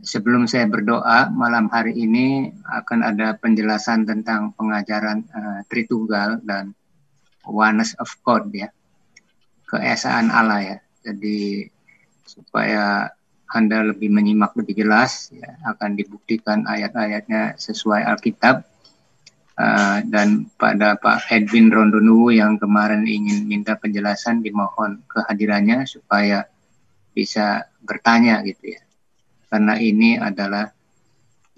sebelum saya berdoa malam hari ini akan ada penjelasan tentang pengajaran Tritunggal dan Oneness of God ya, keesaan Allah ya. Jadi supaya Anda lebih menyimak lebih jelas ya, akan dibuktikan ayat-ayatnya sesuai Alkitab. Dan pada Pak Edwin Rondonuwu yang kemarin ingin minta penjelasan, dimohon kehadirannya supaya bisa bertanya gitu ya. Karena ini adalah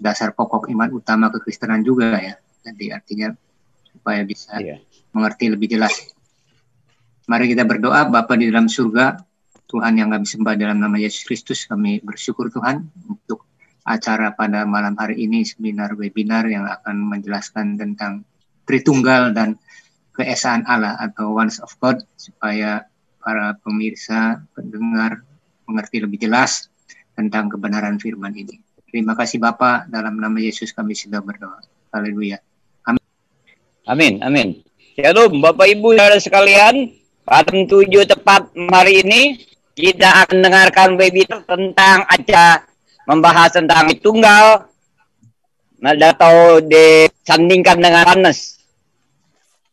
dasar pokok iman utama kekristenan juga ya. Jadi artinya supaya bisa mengerti lebih jelas. Mari kita berdoa. Bapa di dalam surga, Tuhan yang kami sembah dalam nama Yesus Kristus, kami bersyukur Tuhan untuk acara pada malam hari ini, seminar webinar yang akan menjelaskan tentang Tritunggal dan keesaan Allah atau Oneness of God, supaya para pemirsa, pendengar mengerti lebih jelas tentang kebenaran firman ini. Terima kasih Bapak, dalam nama Yesus kami sudah berdoa. Haleluya. Amin. Amin, amin. Shalom Bapak Ibu saudara sekalian, pada 7 tepat hari ini kita akan dengarkan webinar tentang acara membahas tentang Tritunggal atau disandingkan dengan oneness.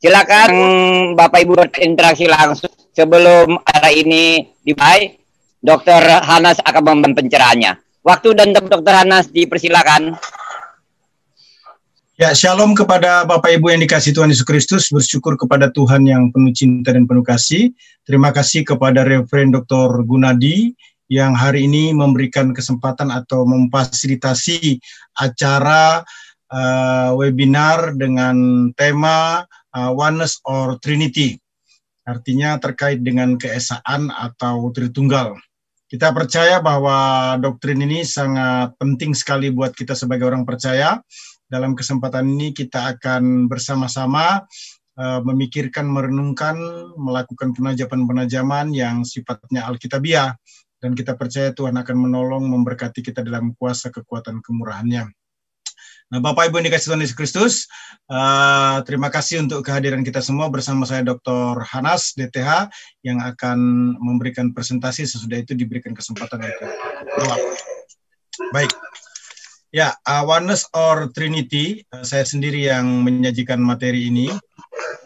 Silakan Bapak Ibu berinteraksi langsung. Sebelum acara ini dimulai, Dr. Hanas akan memberikan pencerahannya. Waktu dan tempat Dr. Hanas dipersilakan. Ya, shalom kepada Bapak Ibu yang dikasihi Tuhan Yesus Kristus. Bersyukur kepada Tuhan yang penuh cinta dan penuh kasih. Terima kasih kepada Reverend Dr. Gunadi yang hari ini memberikan kesempatan atau memfasilitasi acara webinar dengan tema Oneness or Trinity. Artinya terkait dengan keesaan atau Tritunggal. Kita percaya bahwa doktrin ini sangat penting sekali buat kita sebagai orang percaya. Dalam kesempatan ini kita akan bersama-sama memikirkan, merenungkan, melakukan penajaman-penajaman yang sifatnya alkitabiah. Dan kita percaya Tuhan akan menolong, memberkati kita dalam kuasa kekuatan kemurahan-Nya. Nah, Bapak Ibu yang dikasihi Tuhan Yesus Kristus, terima kasih untuk kehadiran kita semua bersama saya Dr. Hanas, DTH, yang akan memberikan presentasi. Sesudah itu diberikan kesempatan untuk jawab. Baik. Ya, Oneness or Trinity, saya sendiri yang menyajikan materi ini.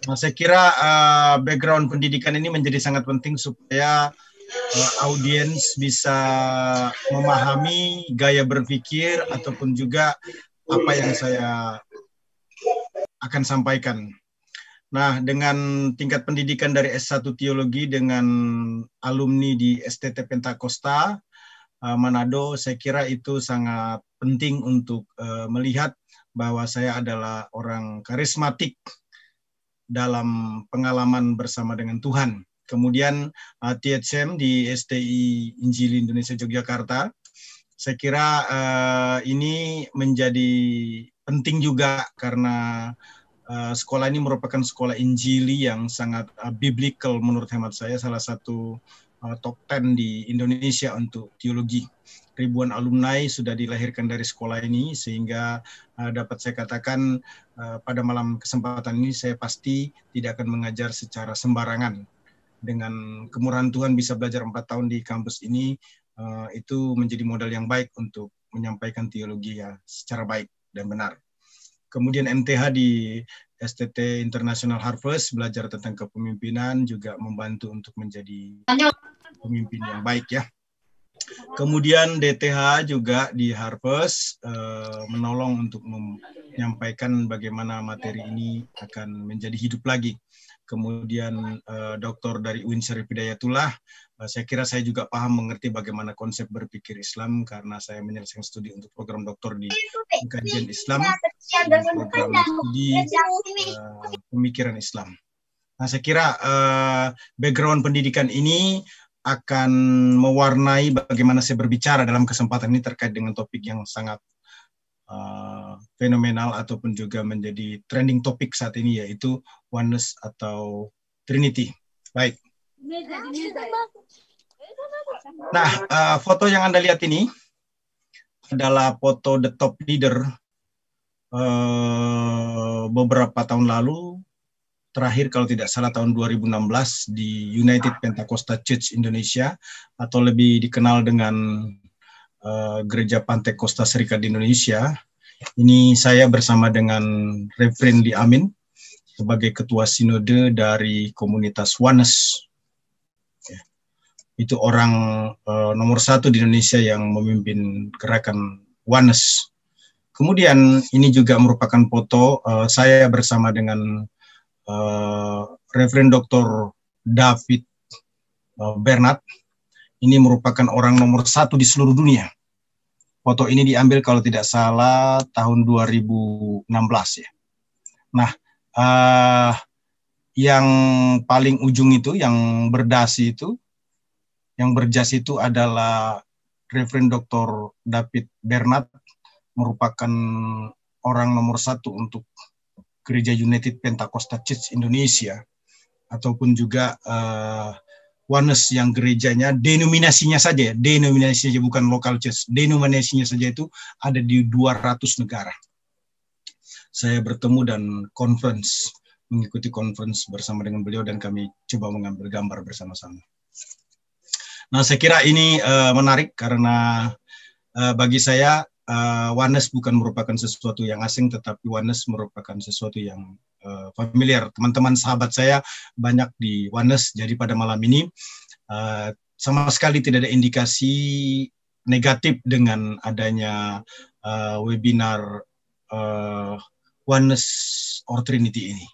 Nah, saya kira background pendidikan ini menjadi sangat penting supaya audiens bisa memahami gaya berpikir ataupun juga apa yang saya akan sampaikan. Nah, dengan tingkat pendidikan dari S1 Teologi dengan alumni di STT Pentakosta Manado, saya kira itu sangat penting untuk melihat bahwa saya adalah orang karismatik dalam pengalaman bersama dengan Tuhan. Kemudian THM di STI Injili Indonesia Yogyakarta, saya kira ini menjadi penting juga karena sekolah ini merupakan sekolah Injili yang sangat biblical menurut hemat saya, salah satu top 10 di Indonesia untuk teologi. Ribuan alumni sudah dilahirkan dari sekolah ini, sehingga dapat saya katakan pada malam kesempatan ini saya pasti tidak akan mengajar secara sembarangan. Dengan kemurahan Tuhan bisa belajar 4 tahun di kampus ini, itu menjadi modal yang baik untuk menyampaikan teologi ya secara baik dan benar. Kemudian MTH di STT International Harvest, belajar tentang kepemimpinan, juga membantu untuk menjadi pemimpin yang baik ya. Kemudian DTH juga di Harvest, menolong untuk menyampaikan bagaimana materi ini akan menjadi hidup lagi. Kemudian Doktor dari UIN Syarif Hidayatullah, saya kira saya juga paham mengerti bagaimana konsep berpikir Islam karena saya menyelesaikan studi untuk program doktor di kajian Islam dan program studi pemikiran Islam. Nah, saya kira background pendidikan ini akan mewarnai bagaimana saya berbicara dalam kesempatan ini terkait dengan topik yang sangat fenomenal ataupun juga menjadi trending topik saat ini, yaitu Oneness atau Trinity. Baik. Nah, foto yang Anda lihat ini adalah foto the top leader beberapa tahun lalu, terakhir kalau tidak salah tahun 2016 di United Pentecostal Church Indonesia, atau lebih dikenal dengan Gereja Pantai Costa Rica di Indonesia. Ini saya bersama dengan Reverend Lee Amin sebagai Ketua Sinode dari komunitas Oneness. Itu orang nomor 1 di Indonesia yang memimpin gerakan Oneness. Kemudian ini juga merupakan foto saya bersama dengan Reverend Dr. David Bernard. Ini merupakan orang nomor 1 di seluruh dunia. Foto ini diambil kalau tidak salah tahun 2016 ya. Nah, yang paling ujung itu, yang berdasi itu, yang berjas itu adalah Reverend Dr. David Bernard, merupakan orang nomor 1 untuk Gereja United Pentecostal Church Indonesia, ataupun juga Oneness yang gerejanya, denominasinya saja bukan local church, denominasinya saja itu ada di 200 negara. Saya bertemu dan mengikuti conference bersama dengan beliau dan kami coba mengambil gambar bersama-sama. Nah, saya kira ini menarik karena bagi saya Oneness bukan merupakan sesuatu yang asing, tetapi Oneness merupakan sesuatu yang familiar. Teman-teman sahabat saya banyak di Oneness, jadi pada malam ini sama sekali tidak ada indikasi negatif dengan adanya webinar Oneness or Trinity ini.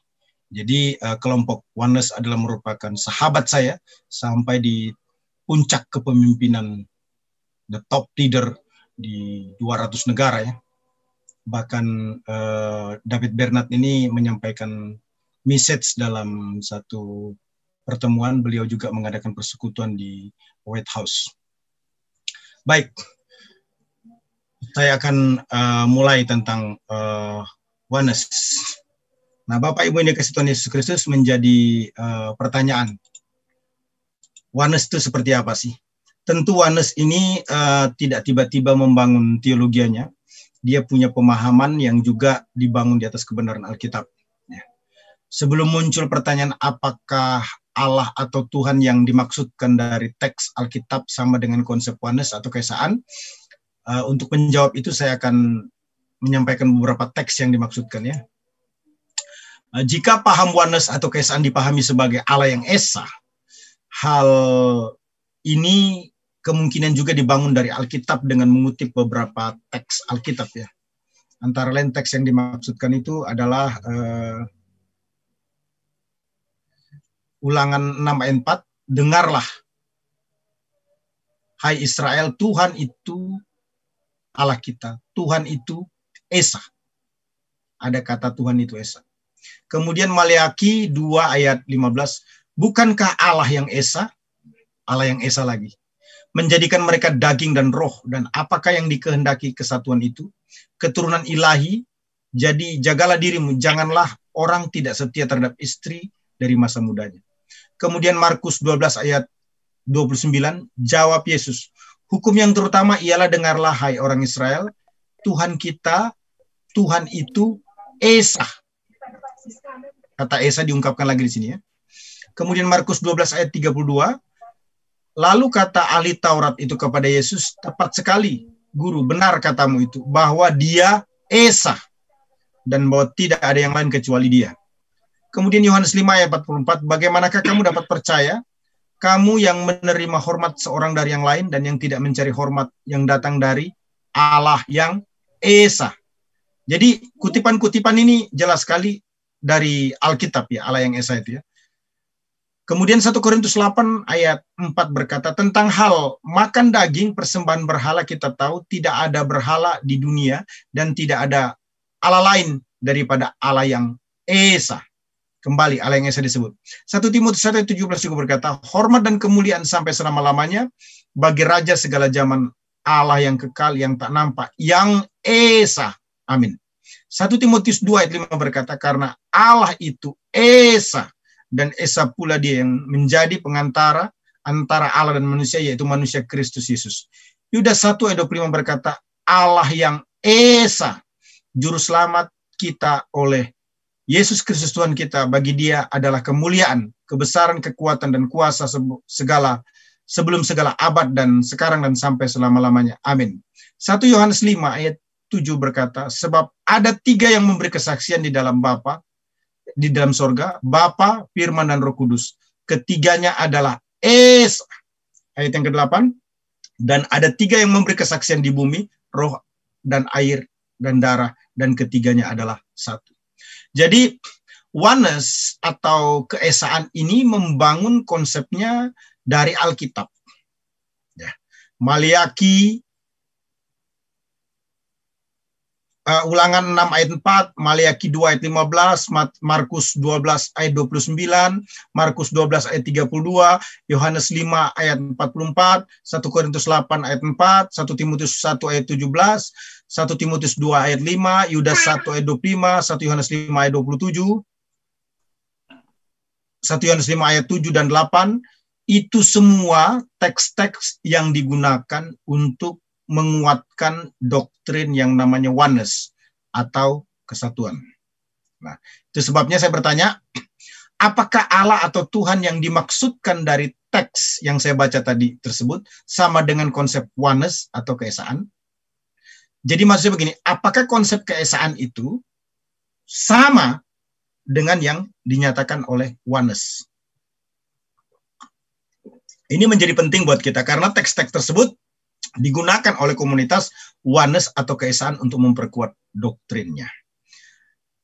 Jadi kelompok Oneness adalah merupakan sahabat saya sampai di puncak kepemimpinan, the top leader di 200 negara ya. Bahkan David Bernard ini menyampaikan message dalam satu pertemuan, beliau juga mengadakan persekutuan di White House. Baik, saya akan mulai tentang Oneness. Nah, Bapak Ibu yang dikasihi Tuhan Yesus Kristus, menjadi pertanyaan, Oneness itu seperti apa sih? Tentu Oneness ini tidak tiba-tiba membangun teologianya. Dia punya pemahaman yang juga dibangun di atas kebenaran Alkitab. Ya. Sebelum muncul pertanyaan apakah Allah atau Tuhan yang dimaksudkan dari teks Alkitab sama dengan konsep Oneness atau keesaan, untuk menjawab itu saya akan menyampaikan beberapa teks yang dimaksudkan ya. Jika paham Oneness atau keesaan dipahami sebagai Allah yang esa, hal ini kemungkinan juga dibangun dari Alkitab dengan mengutip beberapa teks Alkitab ya. Antara lain teks yang dimaksudkan itu adalah Ulangan 6 ayat 4, dengarlah hai Israel, Tuhan itu Allah kita, Tuhan itu esa. Ada kata Tuhan itu esa. Kemudian Maleakhi 2 ayat 15, bukankah Allah yang esa? Allah yang esa lagi. Menjadikan mereka daging dan roh, dan apakah yang dikehendaki kesatuan itu? Keturunan ilahi, jadi jagalah dirimu, janganlah orang tidak setia terhadap istri dari masa mudanya. Kemudian Markus 12 ayat 29, jawab Yesus, hukum yang terutama ialah dengarlah hai orang Israel, Tuhan kita, Tuhan itu esa. Kata esa diungkapkan lagi di sini ya. Kemudian Markus 12 ayat 32, lalu kata ahli Taurat itu kepada Yesus, tepat sekali, Guru, benar katamu itu, bahwa dia esa, dan bahwa tidak ada yang lain kecuali dia. Kemudian Yohanes 5 ayat 44, bagaimanakah kamu dapat percaya, kamu yang menerima hormat seorang dari yang lain, dan yang tidak mencari hormat yang datang dari Allah yang esa. Jadi kutipan-kutipan ini jelas sekali dari Alkitab ya, Allah yang esa itu ya. Kemudian 1 Korintus 8 ayat 4 berkata, tentang hal makan daging persembahan berhala kita tahu tidak ada berhala di dunia dan tidak ada Allah lain daripada Allah yang esa. Kembali Allah yang esa disebut. 1 Timotius 1:17 juga berkata, hormat dan kemuliaan sampai selama-lamanya bagi Raja segala zaman, Allah yang kekal, yang tak nampak, yang esa. Amin. 1 Timotius 2 ayat 5 berkata, karena Allah itu esa, dan esa pula dia yang menjadi pengantara antara Allah dan manusia, yaitu manusia Kristus Yesus. Yudas 1 ayat 25 berkata, Allah yang esa, juru selamat kita oleh Yesus Kristus Tuhan kita, bagi dia adalah kemuliaan, kebesaran, kekuatan, dan kuasa segala sebelum segala abad dan sekarang dan sampai selama-lamanya. Amin. 1 Yohanes 5 ayat 7 berkata, sebab ada 3 yang memberi kesaksian di dalam di dalam sorga, Bapa, Firman, dan Roh Kudus. Ketiganya adalah Esa. Ayat yang ke-8, dan ada 3 yang memberi kesaksian di bumi, roh dan air dan darah, dan ketiganya adalah satu. Jadi oneness atau keesaan ini membangun konsepnya dari Alkitab. Ya. Maliaki, Ulangan 6 ayat 4, Maliaki 2 ayat 15, Markus 12 ayat 29, Markus 12 ayat 32, Yohanes 5 ayat 44, 1 Korintus 8 ayat 4, 1 Timotius 1 ayat 17, 1 Timotius 2 ayat 5, Yudas 1 ayat 25, 1 Yohanes 5 ayat 27, 1 Yohanes 5 ayat 7 dan 8, itu semua teks-teks yang digunakan untuk menguatkan doktrin yang namanya oneness atau kesatuan. Nah, itu sebabnya saya bertanya, apakah Allah atau Tuhan yang dimaksudkan dari teks yang saya baca tadi tersebut sama dengan konsep oneness atau keesaan? Jadi maksudnya begini, apakah konsep keesaan itu sama dengan yang dinyatakan oleh oneness? Ini menjadi penting buat kita karena teks-teks tersebut digunakan oleh komunitas oneness atau keesaan untuk memperkuat doktrinnya.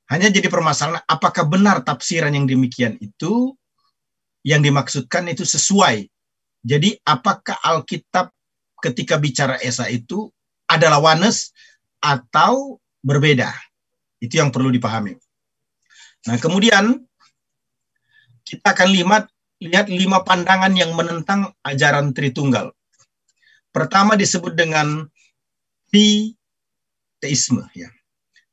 Hanya jadi permasalahan, apakah benar tafsiran yang demikian itu yang dimaksudkan itu sesuai? Jadi apakah Alkitab ketika bicara Esa itu adalah oneness atau berbeda? Itu yang perlu dipahami. Nah, kemudian kita akan lihat 5 pandangan yang menentang ajaran Tritunggal. Pertama disebut dengan triteisme. Ya.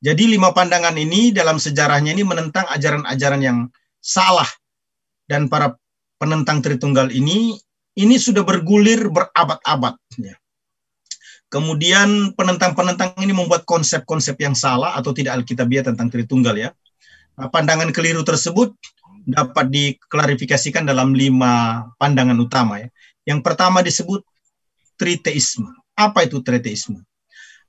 Jadi 5 pandangan ini dalam sejarahnya ini menentang ajaran-ajaran yang salah. Dan para penentang Tritunggal ini sudah bergulir berabad-abad. Ya. Kemudian penentang-penentang ini membuat konsep-konsep yang salah atau tidak alkitabiah tentang Tritunggal. Ya. Nah, pandangan keliru tersebut dapat diklarifikasikan dalam 5 pandangan utama. Ya. Yang pertama disebut triteisme. Apa itu triteisme?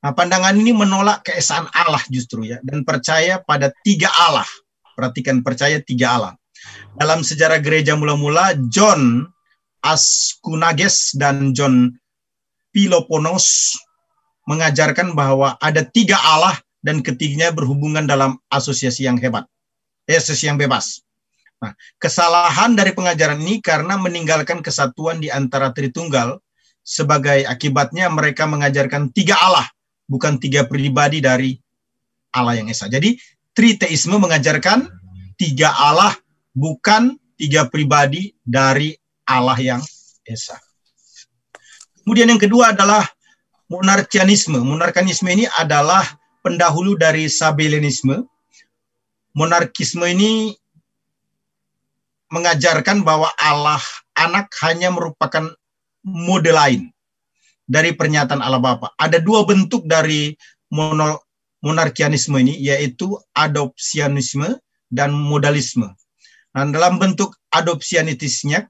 Nah, pandangan ini menolak keesaan Allah justru ya, dan percaya pada 3 Allah. Perhatikan, percaya 3 Allah. Dalam sejarah gereja mula-mula, John Askunages dan John Philoponos mengajarkan bahwa ada 3 Allah dan ketiganya berhubungan dalam asosiasi yang hebat. Asosiasi yang bebas. Nah, kesalahan dari pengajaran ini karena meninggalkan kesatuan di antara Tritunggal. Sebagai akibatnya mereka mengajarkan 3 Allah, bukan 3 pribadi dari Allah yang Esa. Jadi triteisme mengajarkan 3 Allah, bukan 3 pribadi dari Allah yang Esa. Kemudian yang kedua adalah monarkianisme. Monarkianisme ini adalah pendahulu dari sabellianisme. Monarkisme ini mengajarkan bahwa Allah anak hanya merupakan mode lain dari pernyataan Allah Bapa. Ada 2 bentuk dari monarkianisme ini, yaitu adopsianisme dan modalisme. Nah, dalam bentuk adopsianisme,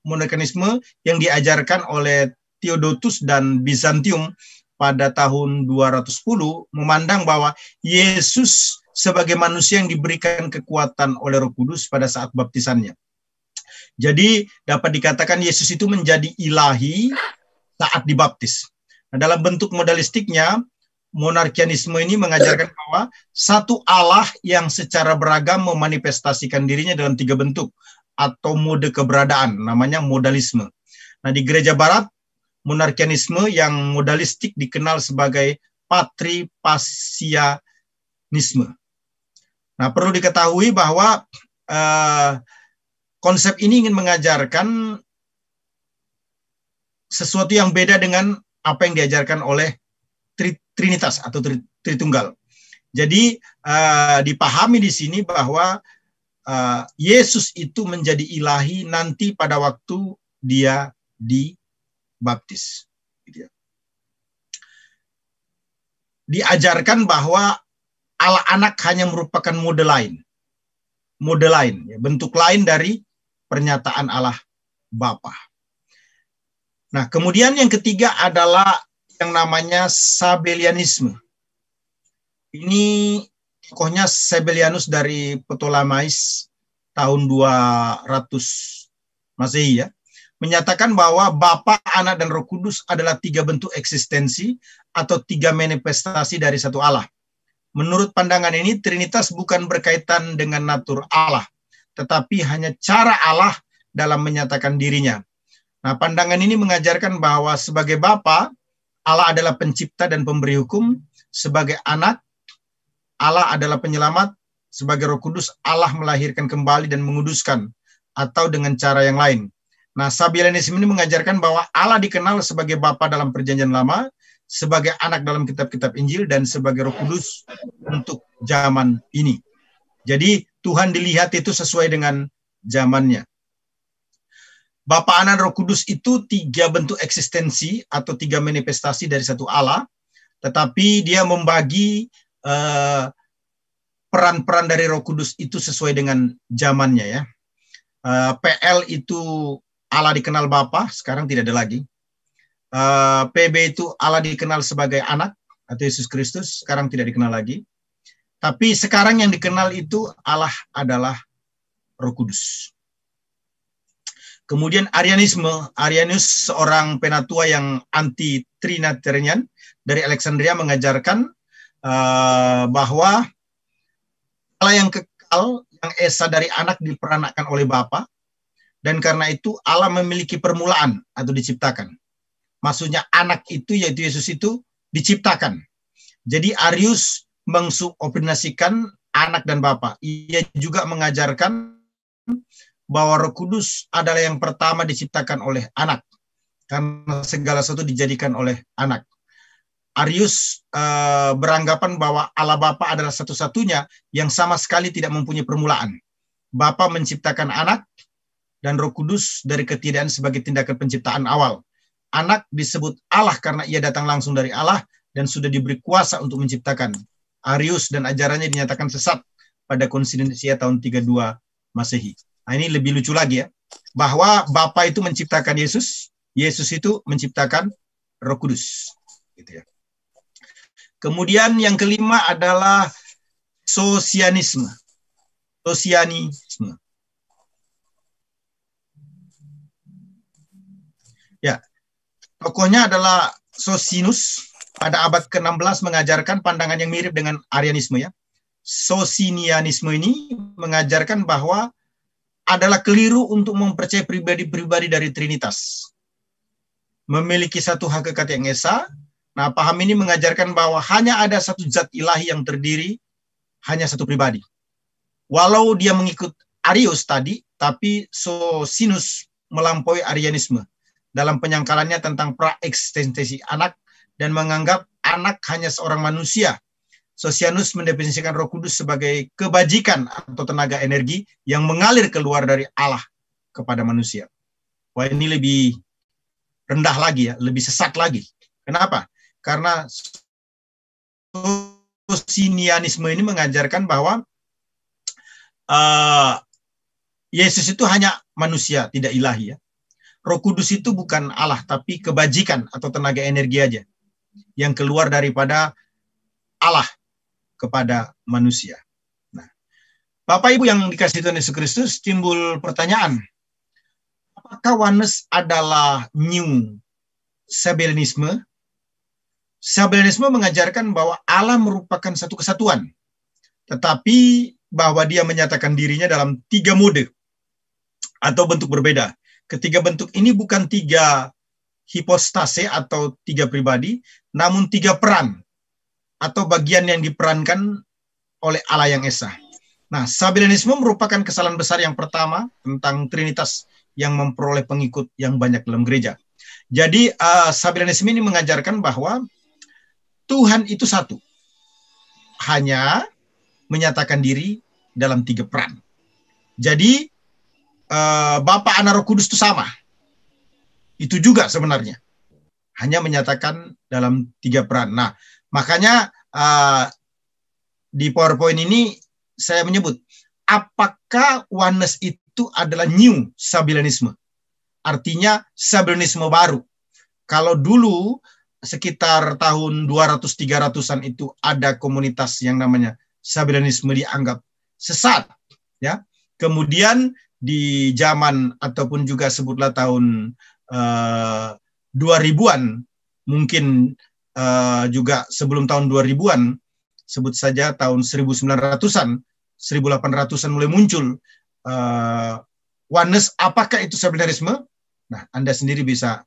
monarkianisme yang diajarkan oleh Theodotus dan Bizantium pada tahun 210 memandang bahwa Yesus sebagai manusia yang diberikan kekuatan oleh Roh Kudus pada saat baptisannya. Jadi dapat dikatakan Yesus itu menjadi ilahi saat dibaptis. Nah, dalam bentuk modalistiknya, monarkianisme ini mengajarkan bahwa satu Allah yang secara beragam memanifestasikan dirinya dalam 3 bentuk atau mode keberadaan, namanya modalisme. Nah, di gereja barat, monarkianisme yang modalistik dikenal sebagai patripasianisme. Nah, perlu diketahui bahwa konsep ini ingin mengajarkan sesuatu yang beda dengan apa yang diajarkan oleh Trinitas atau Tritunggal. Jadi dipahami di sini bahwa Yesus itu menjadi ilahi nanti pada waktu dia dibaptis. Diajarkan bahwa Allah anak hanya merupakan mode lain, bentuk lain dari pernyataan Allah Bapa. Nah, kemudian yang ketiga adalah yang namanya Sabellianisme. Ini tokohnya Sabellianus dari Ptolemais tahun 200 Masehi ya, menyatakan bahwa Bapa, Anak, dan Roh Kudus adalah 3 bentuk eksistensi atau 3 manifestasi dari satu Allah. Menurut pandangan ini, Trinitas bukan berkaitan dengan natur Allah, tetapi hanya cara Allah dalam menyatakan dirinya. Nah, pandangan ini mengajarkan bahwa sebagai Bapa, Allah adalah pencipta dan pemberi hukum. Sebagai Anak, Allah adalah penyelamat. Sebagai Roh Kudus, Allah melahirkan kembali dan menguduskan, atau dengan cara yang lain. Nah, Sabellianisme ini mengajarkan bahwa Allah dikenal sebagai Bapa dalam Perjanjian Lama, sebagai Anak dalam kitab-kitab Injil, dan sebagai Roh Kudus untuk zaman ini. Jadi Tuhan dilihat itu sesuai dengan zamannya. Bapa, Anak, Roh Kudus itu 3 bentuk eksistensi atau 3 manifestasi dari satu Allah, tetapi dia membagi peran-peran dari Roh Kudus itu sesuai dengan zamannya ya. PL itu Allah dikenal Bapa, sekarang tidak ada lagi. PB itu Allah dikenal sebagai Anak atau Yesus Kristus, sekarang tidak dikenal lagi. Tapi sekarang yang dikenal itu Allah adalah Roh Kudus. Kemudian Arianus seorang penatua yang anti-Trinitarian dari Alexandria mengajarkan bahwa Allah yang kekal, yang esa dari Anak diperanakkan oleh Bapa, dan karena itu Allah memiliki permulaan atau diciptakan. Maksudnya Anak itu, yaitu Yesus itu, diciptakan. Jadi Arius mensubordinasikan Anak dan Bapa. Ia juga mengajarkan bahwa Roh Kudus adalah yang pertama diciptakan oleh Anak, karena segala sesuatu dijadikan oleh Anak. Arius beranggapan bahwa Allah Bapa adalah satu-satunya yang sama sekali tidak mempunyai permulaan. Bapa menciptakan Anak, dan Roh Kudus dari ketiadaan sebagai tindakan penciptaan awal. Anak disebut Allah karena ia datang langsung dari Allah dan sudah diberi kuasa untuk menciptakan. Arius dan ajarannya dinyatakan sesat pada Konsili Nisia tahun 32 Masehi. Nah, ini lebih lucu lagi ya, bahwa Bapa itu menciptakan Yesus, Yesus itu menciptakan Roh Kudus. Gitu ya. Kemudian yang kelima adalah Sosianisme. Ya, tokohnya adalah Sosinus, pada abad ke-16 mengajarkan pandangan yang mirip dengan Arianisme ya. Socinianisme ini mengajarkan bahwa adalah keliru untuk mempercayai pribadi-pribadi dari Trinitas. Memiliki satu hakikat yang esa. Nah, paham ini mengajarkan bahwa hanya ada satu zat ilahi yang terdiri, hanya satu pribadi. Walau dia mengikut Arius tadi, tapi Sosinus melampaui Arianisme dalam penyangkalannya tentang praeksistensi Anak dan menganggap Anak hanya seorang manusia. Sosianus mendefinisikan Roh Kudus sebagai kebajikan atau tenaga energi yang mengalir keluar dari Allah kepada manusia. Wah, ini lebih rendah lagi ya, lebih sesat lagi. Kenapa? Karena Sosinianisme ini mengajarkan bahwa Yesus itu hanya manusia, tidak ilahi ya. Roh Kudus itu bukan Allah, tapi kebajikan atau tenaga energi aja yang keluar daripada Allah kepada manusia. Nah, Bapak Ibu yang dikasihi Tuhan Yesus Kristus, timbul pertanyaan, apakah oneness adalah new Sabellianisme? Sabellianisme mengajarkan bahwa Allah merupakan satu kesatuan, tetapi bahwa dia menyatakan dirinya dalam 3 mode atau bentuk berbeda. Ketiga bentuk ini bukan 3 hipostase atau 3 pribadi, namun 3 peran atau bagian yang diperankan oleh Allah yang esa. Nah, Sabellianisme merupakan kesalahan besar yang pertama tentang Trinitas yang memperoleh pengikut yang banyak dalam gereja. Jadi, Sabellianisme ini mengajarkan bahwa Tuhan itu satu, hanya menyatakan diri dalam 3 peran. Jadi, Bapa, Anak, Roh Kudus itu sama. Itu juga sebenarnya. Hanya menyatakan dalam 3 peran. Nah, makanya di PowerPoint ini saya menyebut, apakah oneness itu adalah new Sabellianisme? Artinya Sabellianisme baru kalau dulu sekitar tahun 200-300-an itu ada komunitas yang namanya Sabellianisme dianggap sesat, ya. Kemudian di zaman ataupun juga sebutlah tahun 2000-an, mungkin juga sebelum tahun 2000-an, sebut saja tahun 1900-an, 1800-an mulai muncul oneness. Apakah itu Sabellianisme? Nah, Anda sendiri bisa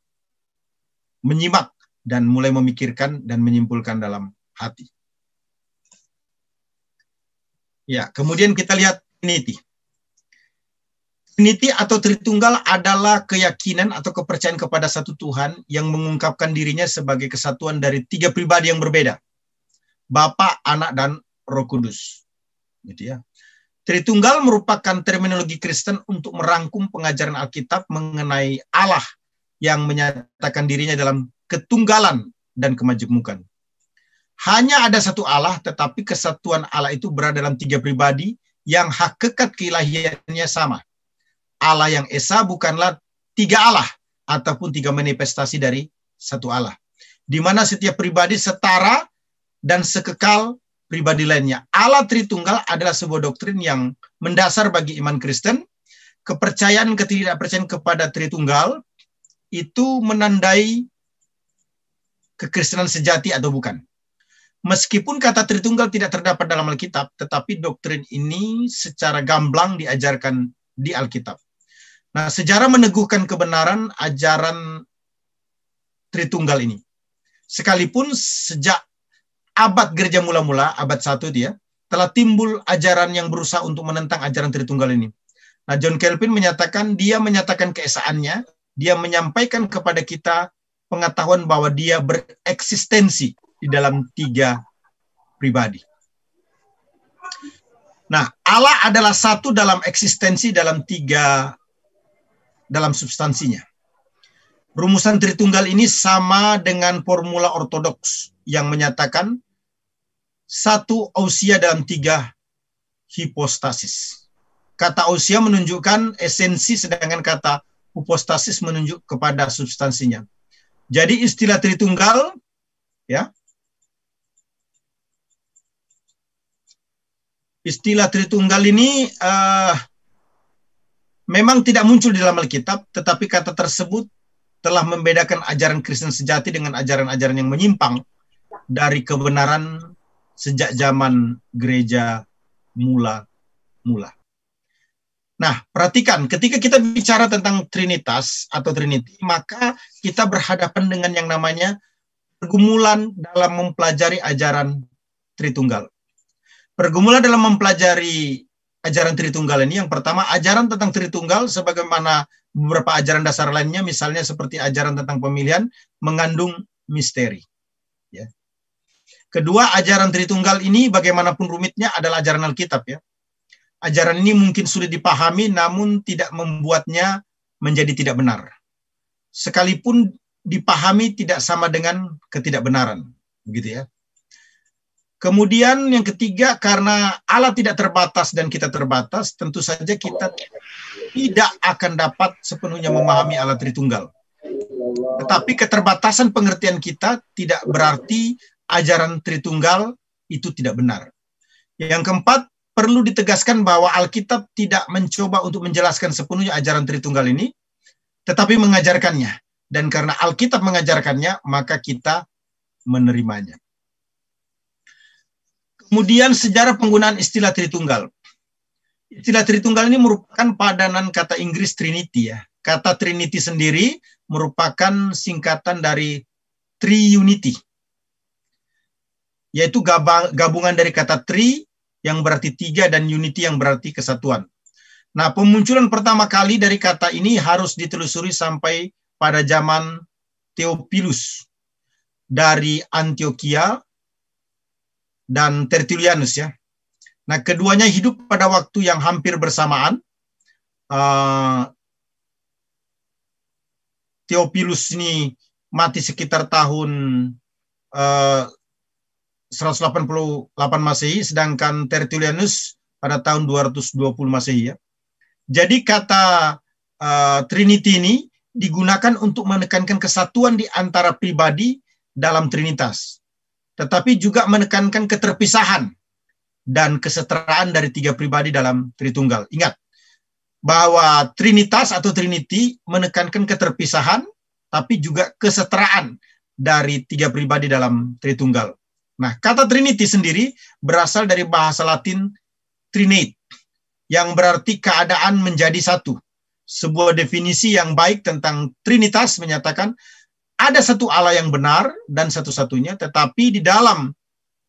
menyimak dan mulai memikirkan dan menyimpulkan dalam hati. Ya, kemudian kita lihat Trinity. Trinity atau Tritunggal adalah keyakinan atau kepercayaan kepada satu Tuhan yang mengungkapkan dirinya sebagai kesatuan dari 3 pribadi yang berbeda. Bapa, Anak, dan Roh Kudus. Gitu ya. Tritunggal merupakan terminologi Kristen untuk merangkum pengajaran Alkitab mengenai Allah yang menyatakan dirinya dalam ketunggalan dan kemajemukan. Hanya ada satu Allah, tetapi kesatuan Allah itu berada dalam 3 pribadi yang hakikat keilahiannya sama. Allah yang esa bukanlah 3 Allah ataupun 3 manifestasi dari satu Allah, di mana setiap pribadi setara dan sekekal pribadi lainnya. Allah Tritunggal adalah sebuah doktrin yang mendasar bagi iman Kristen. Kepercayaan ketidakpercayaan kepada Tritunggal itu menandai kekristenan sejati atau bukan. Meskipun kata Tritunggal tidak terdapat dalam Alkitab, tetapi doktrin ini secara gamblang diajarkan di Alkitab. Nah, sejarah meneguhkan kebenaran ajaran Tritunggal ini. Sekalipun sejak abad gereja mula-mula, abad 1 dia, telah timbul ajaran yang berusaha untuk menentang ajaran Tritunggal ini. Nah, John Calvin menyatakan keesaannya, dia menyampaikan kepada kita pengetahuan bahwa dia bereksistensi di dalam 3 pribadi. Nah, Allah adalah satu dalam eksistensi, dalam 3 dalam substansinya. Rumusan Tritunggal ini sama dengan formula ortodoks yang menyatakan satu ousia dalam 3 hipostasis. Kata ousia menunjukkan esensi, sedangkan kata hypostasis menunjuk kepada substansinya. Jadi istilah Tritunggal, ya, istilah Tritunggal ini memang tidak muncul di dalam Alkitab, tetapi kata tersebut telah membedakan ajaran Kristen sejati dengan ajaran-ajaran yang menyimpang dari kebenaran sejak zaman gereja mula-mula. Nah, perhatikan, ketika kita bicara tentang Trinitas atau Trinity, maka kita berhadapan dengan yang namanya pergumulan dalam mempelajari ajaran Tritunggal. Pergumulan dalam mempelajari ajaran Tritunggal ini, yang pertama, ajaran tentang Tritunggal sebagaimana beberapa ajaran dasar lainnya, misalnya seperti ajaran tentang pemilihan, mengandung misteri. Ya. Kedua, ajaran Tritunggal ini bagaimanapun rumitnya adalah ajaran Alkitab. Ya. Ajaran ini mungkin sulit dipahami, namun tidak membuatnya menjadi tidak benar. Sekalipun dipahami tidak sama dengan ketidakbenaran. Begitu ya. Kemudian yang ketiga, karena Allah tidak terbatas dan kita terbatas, tentu saja kita tidak akan dapat sepenuhnya memahami Allah Tritunggal. Tetapi keterbatasan pengertian kita tidak berarti ajaran Tritunggal itu tidak benar. Yang keempat, perlu ditegaskan bahwa Alkitab tidak mencoba untuk menjelaskan sepenuhnya ajaran Tritunggal ini, tetapi mengajarkannya. Dan karena Alkitab mengajarkannya, maka kita menerimanya. Kemudian sejarah penggunaan istilah Tritunggal. Istilah Tritunggal ini merupakan padanan kata Inggris Trinity ya. Kata Trinity sendiri merupakan singkatan dari Triunity, yaitu gabungan dari kata tri yang berarti 3 dan unity yang berarti kesatuan. Nah, pemunculan pertama kali dari kata ini harus ditelusuri sampai pada zaman Theophilus dari Antioquia dan Tertullianus ya. Nah, keduanya hidup pada waktu yang hampir bersamaan. Theophilus ini mati sekitar tahun 188 Masehi, sedangkan Tertullianus pada tahun 220 Masehi ya. Jadi kata Trinity ini digunakan untuk menekankan kesatuan di antara pribadi dalam Trinitas, tetapi juga menekankan keterpisahan dan kesetaraan dari tiga pribadi dalam Tritunggal. Ingat bahwa Trinitas atau Trinity menekankan keterpisahan, tapi juga kesetaraan dari tiga pribadi dalam Tritunggal. Nah, kata Trinity sendiri berasal dari bahasa Latin trinate, yang berarti keadaan menjadi satu. Sebuah definisi yang baik tentang Trinitas menyatakan ada satu Allah yang benar dan satu-satunya, tetapi di dalam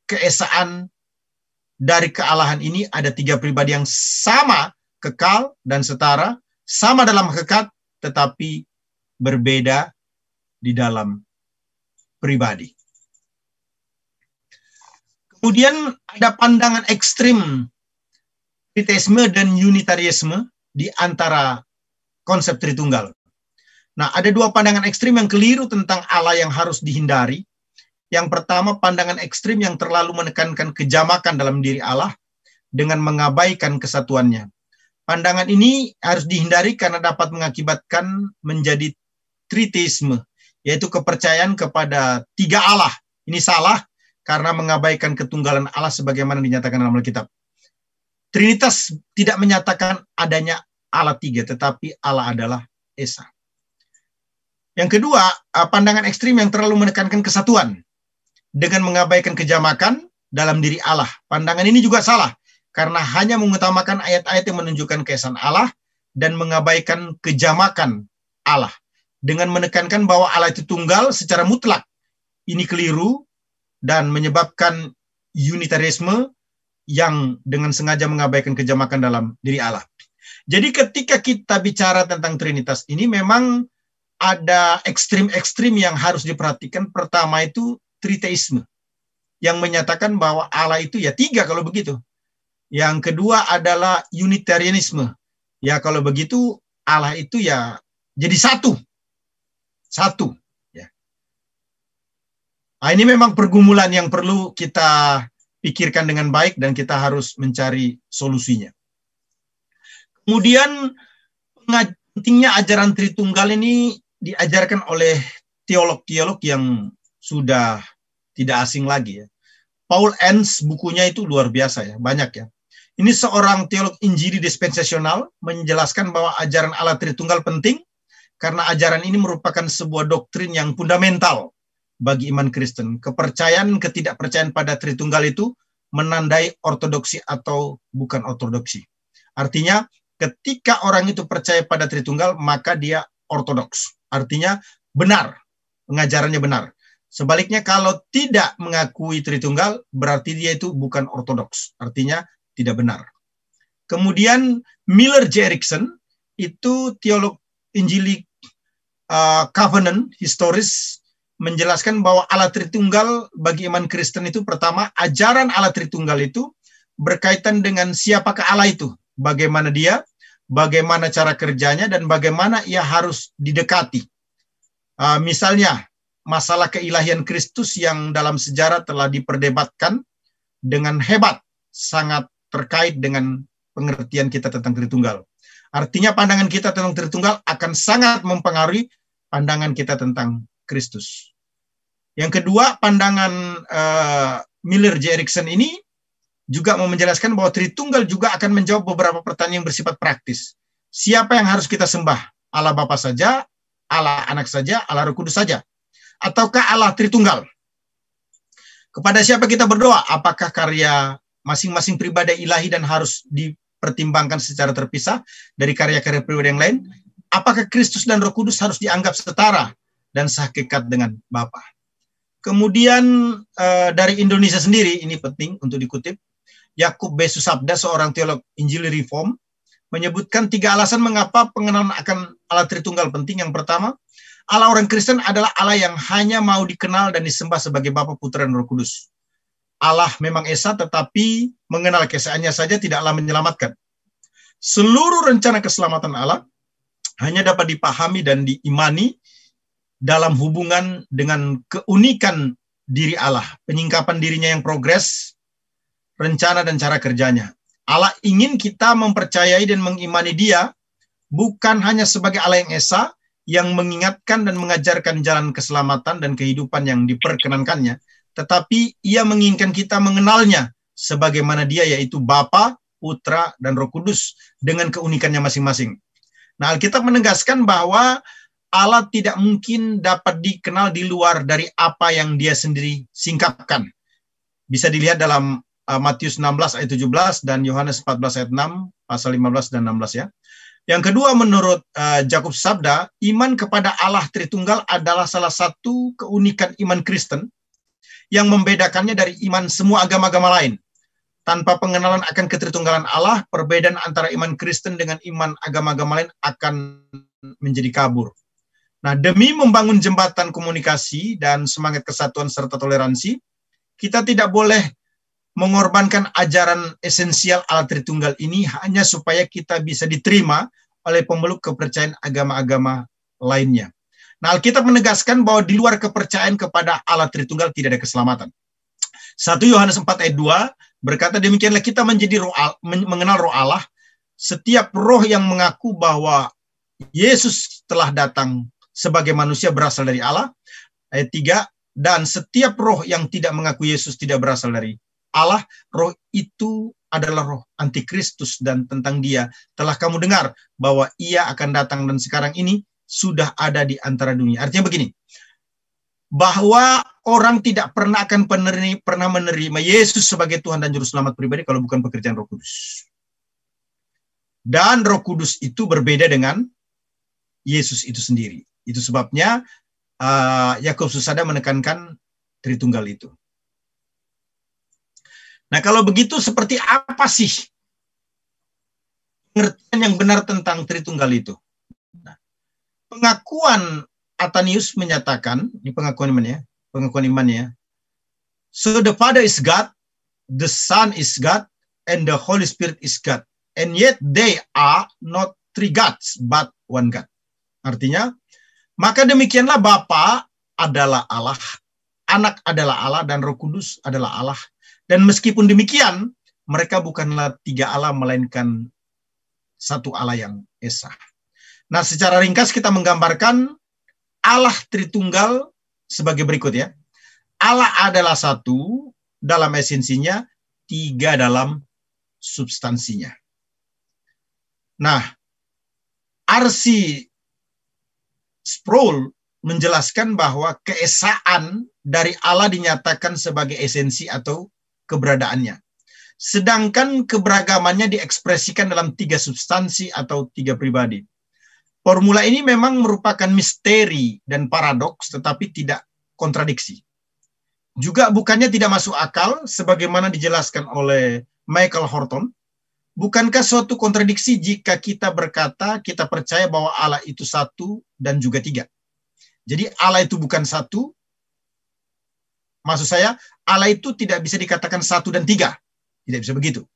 keesaan dari kealahan ini ada tiga pribadi yang sama, kekal dan setara, sama dalam hakikat, tetapi berbeda di dalam pribadi. Kemudian ada pandangan ekstrim Triteisme dan Unitarisme di antara konsep Tritunggal. Nah, ada dua pandangan ekstrim yang keliru tentang Allah yang harus dihindari. Yang pertama, pandangan ekstrim yang terlalu menekankan kejamakan dalam diri Allah dengan mengabaikan kesatuannya. Pandangan ini harus dihindari karena dapat mengakibatkan menjadi Triteisme, yaitu kepercayaan kepada tiga Allah. Ini salah karena mengabaikan ketunggalan Allah sebagaimana dinyatakan dalam Alkitab. Trinitas tidak menyatakan adanya Allah tiga, tetapi Allah adalah Esa. Yang kedua, pandangan ekstrim yang terlalu menekankan kesatuan dengan mengabaikan kejamakan dalam diri Allah. Pandangan ini juga salah, karena hanya mengutamakan ayat-ayat yang menunjukkan keesaan Allah dan mengabaikan kejamakan Allah. Dengan menekankan bahwa Allah itu tunggal secara mutlak. Ini keliru dan menyebabkan Unitarisme yang dengan sengaja mengabaikan kejamakan dalam diri Allah. Jadi ketika kita bicara tentang Trinitas ini memang ada ekstrim-ekstrim yang harus diperhatikan. Pertama itu Triteisme, yang menyatakan bahwa Allah itu ya tiga kalau begitu. Yang kedua adalah Unitarianisme. Ya kalau begitu Allah itu ya jadi satu. Satu. Ya. Nah, ini memang pergumulan yang perlu kita pikirkan dengan baik dan kita harus mencari solusinya. Kemudian pentingnya ajaran Tritunggal ini diajarkan oleh teolog-teolog yang sudah tidak asing lagi ya. Paul Enns bukunya itu luar biasa ya, banyak ya. Ini seorang teolog Injili dispensasional menjelaskan bahwa ajaran Allah Tritunggal penting karena ajaran ini merupakan sebuah doktrin yang fundamental bagi iman Kristen. Kepercayaan, ketidakpercayaan pada Tritunggal itu menandai ortodoksi atau bukan ortodoksi. Artinya, ketika orang itu percaya pada Tritunggal, maka dia ortodoks. Artinya, benar. Pengajarannya benar. Sebaliknya, kalau tidak mengakui Tritunggal, berarti dia itu bukan ortodoks. Artinya, tidak benar. Kemudian, Miller J. Erickson, itu teolog Injili Covenant, historis, menjelaskan bahwa Allah Tritunggal bagi iman Kristen itu pertama, ajaran Allah Tritunggal itu berkaitan dengan siapakah Allah itu, bagaimana dia, bagaimana cara kerjanya, dan bagaimana ia harus didekati. Misalnya, masalah keilahian Kristus yang dalam sejarah telah diperdebatkan dengan hebat, sangat terkait dengan pengertian kita tentang Tritunggal. Artinya pandangan kita tentang Tritunggal akan sangat mempengaruhi pandangan kita tentang Kristus. Yang kedua, pandangan Miller J. Erickson ini juga mau menjelaskan bahwa Tritunggal juga akan menjawab beberapa pertanyaan yang bersifat praktis. Siapa yang harus kita sembah? Allah Bapa saja, Allah Anak saja, Allah Roh Kudus saja? Ataukah Allah Tritunggal? Kepada siapa kita berdoa? Apakah karya masing-masing pribadi ilahi dan harus dipertimbangkan secara terpisah dari karya-karya pribadi yang lain? Apakah Kristus dan Roh Kudus harus dianggap setara dan sehakikat dengan Bapa? Kemudian dari Indonesia sendiri, ini penting untuk dikutip, Yakub B. Susabda, seorang teolog Injili Reform, menyebutkan 3 alasan mengapa pengenalan akan Allah Tritunggal penting. Yang pertama, Allah orang Kristen adalah Allah yang hanya mau dikenal dan disembah sebagai Bapa, Putra, dan Roh Kudus. Allah memang Esa, tetapi mengenal keesaannya saja tidaklah menyelamatkan. Seluruh rencana keselamatan Allah hanya dapat dipahami dan diimani dalam hubungan dengan keunikan diri Allah, penyingkapan dirinya yang progres, rencana dan cara kerjanya. Allah ingin kita mempercayai dan mengimani Dia bukan hanya sebagai Allah yang Esa, yang mengingatkan dan mengajarkan jalan keselamatan dan kehidupan yang diperkenankannya, tetapi ia menginginkan kita mengenalnya sebagaimana dia, yaitu Bapa, Putra, dan Roh Kudus dengan keunikannya masing-masing. Nah, Alkitab menegaskan bahwa Allah tidak mungkin dapat dikenal di luar dari apa yang dia sendiri singkapkan. Bisa dilihat dalam Matius 16 ayat 17 dan Yohanes 14 ayat 6, pasal 15 dan 16 ya. Yang kedua, menurut Jakobus Sabda, iman kepada Allah Tritunggal adalah salah satu keunikan iman Kristen yang membedakannya dari iman semua agama-agama lain. Tanpa pengenalan akan ketritunggalan Allah, perbedaan antara iman Kristen dengan iman agama-agama lain akan menjadi kabur. Nah, demi membangun jembatan komunikasi dan semangat kesatuan serta toleransi, kita tidak boleh mengorbankan ajaran esensial Allah Tritunggal ini hanya supaya kita bisa diterima oleh pemeluk kepercayaan agama-agama lainnya. Nah, Alkitab menegaskan bahwa di luar kepercayaan kepada Allah Tritunggal tidak ada keselamatan. 1 Yohanes 4 ayat 2 berkata, demikianlah kita menjadi mengenal roh Allah. Setiap roh yang mengaku bahwa Yesus telah datang sebagai manusia berasal dari Allah. Ayat 3, dan setiap roh yang tidak mengaku Yesus tidak berasal dari Allah, roh itu adalah roh antikristus, dan tentang dia telah kamu dengar bahwa ia akan datang dan sekarang ini sudah ada di antara dunia. Artinya begini, bahwa orang tidak pernah akan pernah menerima Yesus sebagai Tuhan dan Juru Selamat pribadi kalau bukan pekerjaan Roh Kudus. Dan Roh Kudus itu berbeda dengan Yesus itu sendiri. Itu sebabnya Yakobus Sabda menekankan Tritunggal itu. Nah, kalau begitu seperti apa sih pengertian yang benar tentang Tritunggal itu? Nah, pengakuan Atanius menyatakan, ini pengakuan imannya. So the Father is God, the Son is God, and the Holy Spirit is God. And yet they are not three gods, but one God. Artinya, maka demikianlah Bapa adalah Allah, Anak adalah Allah, dan Roh Kudus adalah Allah. Dan meskipun demikian, mereka bukanlah tiga Allah, melainkan satu Allah yang esa. Nah, secara ringkas kita menggambarkan Allah Tritunggal sebagai berikut ya. Allah adalah satu dalam esensinya, tiga dalam substansinya. Nah, R.C. Sproul menjelaskan bahwa keesaan dari Allah dinyatakan sebagai esensi atau keberadaannya. Sedangkan keberagamannya diekspresikan dalam tiga substansi atau tiga pribadi. Formula ini memang merupakan misteri dan paradoks, tetapi tidak kontradiksi. Juga bukannya tidak masuk akal, sebagaimana dijelaskan oleh Michael Horton. Bukankah suatu kontradiksi jika kita berkata, kita percaya bahwa Allah itu satu dan juga tiga? Jadi Allah itu bukan satu. Maksud saya, Allah itu tidak bisa dikatakan satu dan tiga. Tidak bisa begitu.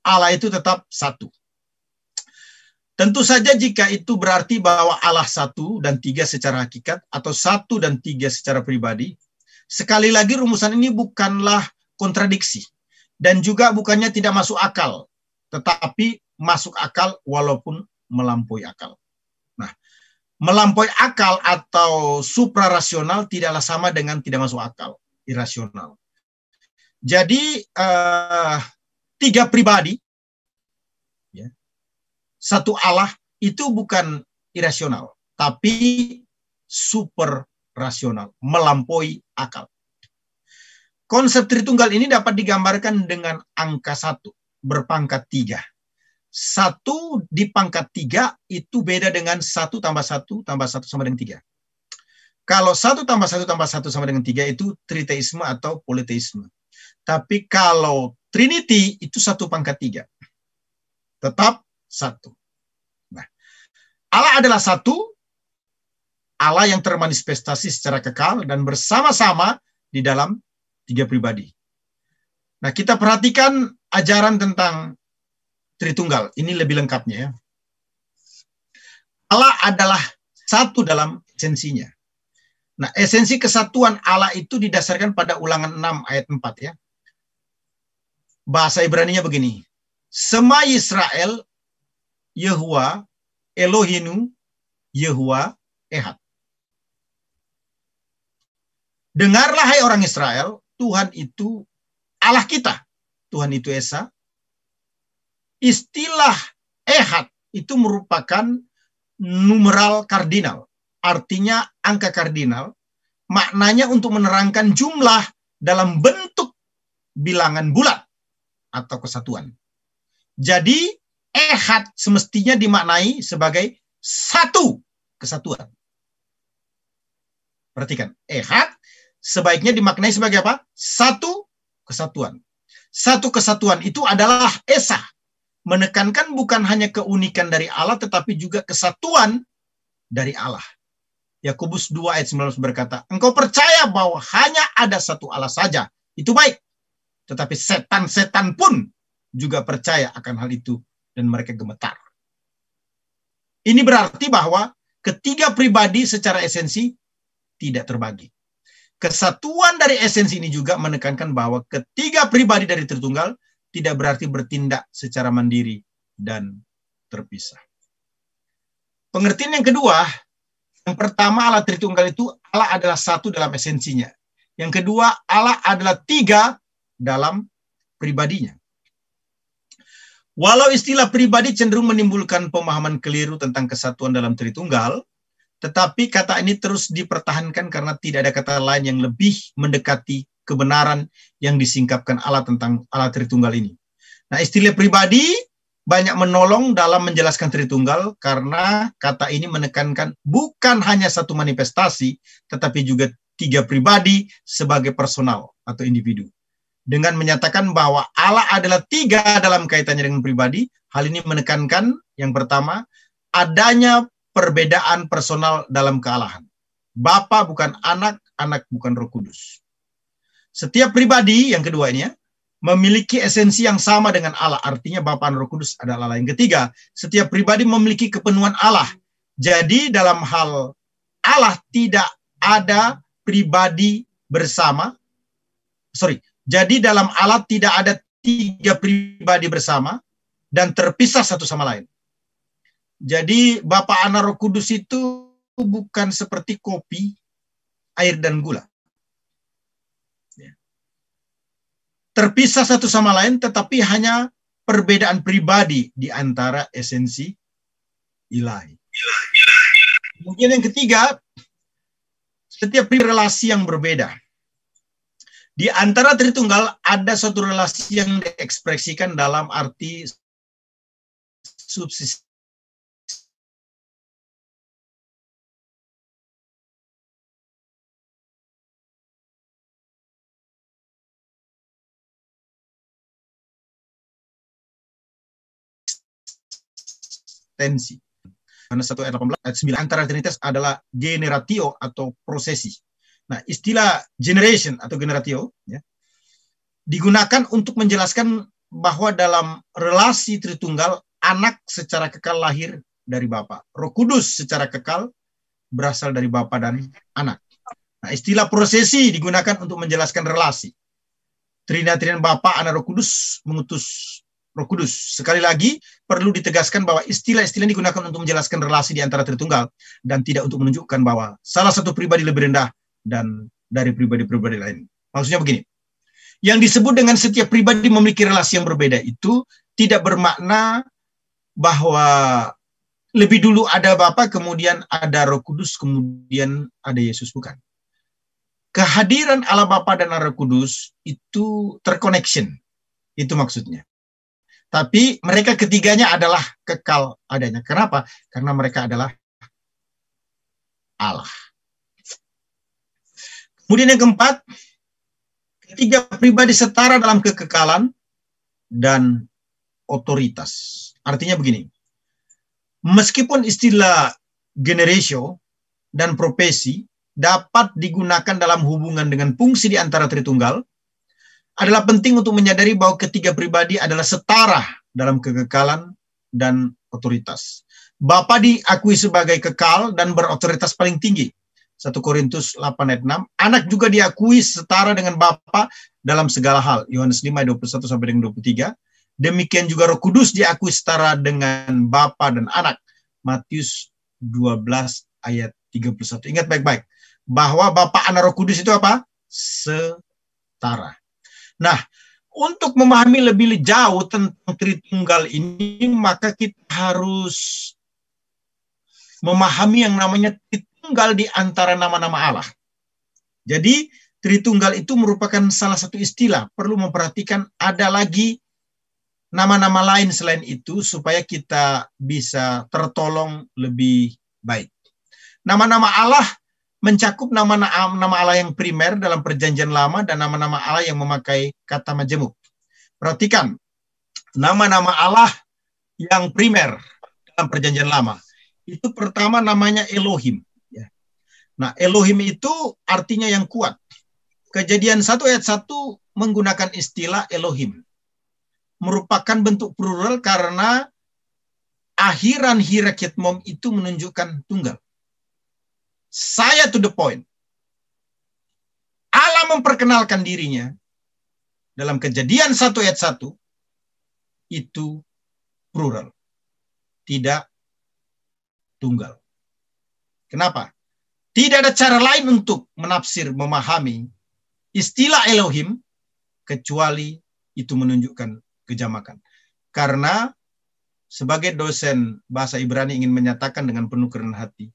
Allah itu tetap satu. Tentu saja jika itu berarti bahwa Allah satu dan tiga secara hakikat, atau satu dan tiga secara pribadi, sekali lagi rumusan ini bukanlah kontradiksi. Dan juga bukannya tidak masuk akal, tetapi masuk akal walaupun melampaui akal. Nah, melampaui akal atau suprarasional tidaklah sama dengan tidak masuk akal, irasional. Jadi tiga pribadi, ya, satu Allah itu bukan irasional, tapi super rasional, melampaui akal. Konsep Tritunggal ini dapat digambarkan dengan angka 1 berpangkat 3. 1 di pangkat 3 itu beda dengan 1 tambah 1 tambah 1 sama dengan 3. Kalau 1 tambah 1 tambah 1 sama dengan 3 itu triteisme atau politeisme. Tapi kalau Trinity itu 1 pangkat 3. Tetap 1. Nah, Allah adalah satu, Allah yang termanifestasi secara kekal dan bersama-sama di dalam tiga pribadi. Nah, kita perhatikan ajaran tentang Tritunggal. Ini lebih lengkapnya ya. Allah adalah satu dalam esensinya. Nah, esensi kesatuan Allah itu didasarkan pada Ulangan 6 ayat 4 ya. Bahasa Ibraninya begini. Sema Yisrael, Yehuwa, Elohinu, Yehuwa, Ehad. Dengarlah hai orang Israel, Tuhan itu Allah kita. Tuhan itu Esa. Istilah Ehad itu merupakan numeral kardinal. Artinya angka kardinal. Maknanya untuk menerangkan jumlah dalam bentuk bilangan bulat atau kesatuan. Jadi Ehad semestinya dimaknai sebagai satu kesatuan. Perhatikan, Ehad sebaiknya dimaknai sebagai apa? Satu kesatuan. Satu kesatuan itu adalah Esa. Menekankan bukan hanya keunikan dari Allah, tetapi juga kesatuan dari Allah. Yakobus 2 ayat 19 berkata, engkau percaya bahwa hanya ada satu Allah saja. Itu baik. Tetapi setan-setan pun juga percaya akan hal itu. Dan mereka gemetar. Ini berarti bahwa ketiga pribadi secara esensi tidak terbagi. Kesatuan dari esensi ini juga menekankan bahwa ketiga pribadi dari Tritunggal tidak berarti bertindak secara mandiri dan terpisah. Pengertian yang kedua, yang pertama Allah Tritunggal itu Allah adalah satu dalam esensinya. Yang kedua, Allah adalah tiga dalam pribadinya. Walau istilah pribadi cenderung menimbulkan pemahaman keliru tentang kesatuan dalam Tritunggal, tetapi kata ini terus dipertahankan karena tidak ada kata lain yang lebih mendekati kebenaran yang disingkapkan Allah tentang Allah Tritunggal ini. Nah, istilah pribadi banyak menolong dalam menjelaskan Tritunggal karena kata ini menekankan bukan hanya satu manifestasi, tetapi juga tiga pribadi sebagai personal atau individu. Dengan menyatakan bahwa Allah adalah tiga dalam kaitannya dengan pribadi, hal ini menekankan yang pertama, adanya perbedaan personal dalam kealahan. Bapa bukan anak, anak bukan Roh Kudus. Setiap pribadi, yang kedua ini ya, memiliki esensi yang sama dengan Allah. Artinya Bapa dan Roh Kudus adalah Allah. Yang ketiga, setiap pribadi memiliki kepenuhan Allah. Jadi dalam hal Allah tidak ada pribadi bersama. Jadi dalam Allah tidak ada tiga pribadi bersama dan terpisah satu sama lain. Jadi Bapa, Anak, Roh Kudus itu bukan seperti kopi, air, dan gula. Terpisah satu sama lain, tetapi hanya perbedaan pribadi di antara esensi ilahi. Kemudian yang ketiga, setiap relasi yang berbeda. Di antara Tritunggal ada suatu relasi yang diekspresikan dalam arti subsisten. Tensi. Karena 1 ayat 18 ayat 9 antara Trinitas adalah generatio atau prosesi. Nah, istilah generation atau generatio ya, digunakan untuk menjelaskan bahwa dalam relasi Tritunggal anak secara kekal lahir dari Bapa. Roh Kudus secara kekal berasal dari Bapa dan anak. Nah, istilah prosesi digunakan untuk menjelaskan relasi. Trinitarian Bapa, Anak, Roh Kudus mengutus Roh Kudus. Sekali lagi, perlu ditegaskan bahwa istilah-istilah ini digunakan untuk menjelaskan relasi di antara Tritunggal dan tidak untuk menunjukkan bahwa salah satu pribadi lebih rendah dan dari pribadi-pribadi lain. Maksudnya begini, yang disebut dengan setiap pribadi memiliki relasi yang berbeda itu tidak bermakna bahwa lebih dulu ada Bapa, kemudian ada Roh Kudus, kemudian ada Yesus, bukan. Kehadiran Allah Bapa dan Roh Kudus itu terconnection, itu maksudnya. Tapi mereka ketiganya adalah kekal adanya. Kenapa? Karena mereka adalah Allah. Kemudian yang keempat, ketiga pribadi setara dalam kekekalan dan otoritas. Artinya begini, meskipun istilah generatio dan profesi dapat digunakan dalam hubungan dengan fungsi di antara Tritunggal, adalah penting untuk menyadari bahwa ketiga pribadi adalah setara dalam kekekalan dan otoritas. Bapa diakui sebagai kekal dan berotoritas paling tinggi. 1 Korintus 8 ayat 6. Anak juga diakui setara dengan Bapa dalam segala hal. Yohanes 5 ayat 21 sampai dengan 23. Demikian juga Roh Kudus diakui setara dengan Bapa dan Anak. Matius 12 ayat 31. Ingat baik-baik bahwa Bapa, Anak, Roh Kudus itu apa? Setara. Nah, untuk memahami lebih jauh tentang Tritunggal ini, maka kita harus memahami yang namanya Tritunggal di antara nama-nama Allah. Jadi, Tritunggal itu merupakan salah satu istilah. Perlu memperhatikan ada lagi nama-nama lain selain itu supaya kita bisa tertolong lebih baik. Nama-nama Allah mencakup nama-nama Allah yang primer dalam Perjanjian Lama dan nama-nama Allah yang memakai kata majemuk. Perhatikan, nama-nama Allah yang primer dalam Perjanjian Lama. Itu pertama namanya Elohim. Nah, Elohim itu artinya yang kuat. Kejadian 1 ayat 1 menggunakan istilah Elohim. Merupakan bentuk plural karena akhiran hiraketmom itu menunjukkan tunggal. Saya to the point. Allah memperkenalkan dirinya dalam Kejadian 1 ayat 1 itu plural. Tidak tunggal. Kenapa? Tidak ada cara lain untuk menafsir, memahami istilah Elohim kecuali itu menunjukkan kejamakan. Karena sebagai dosen bahasa Ibrani ingin menyatakan dengan penuh kerendahan hati,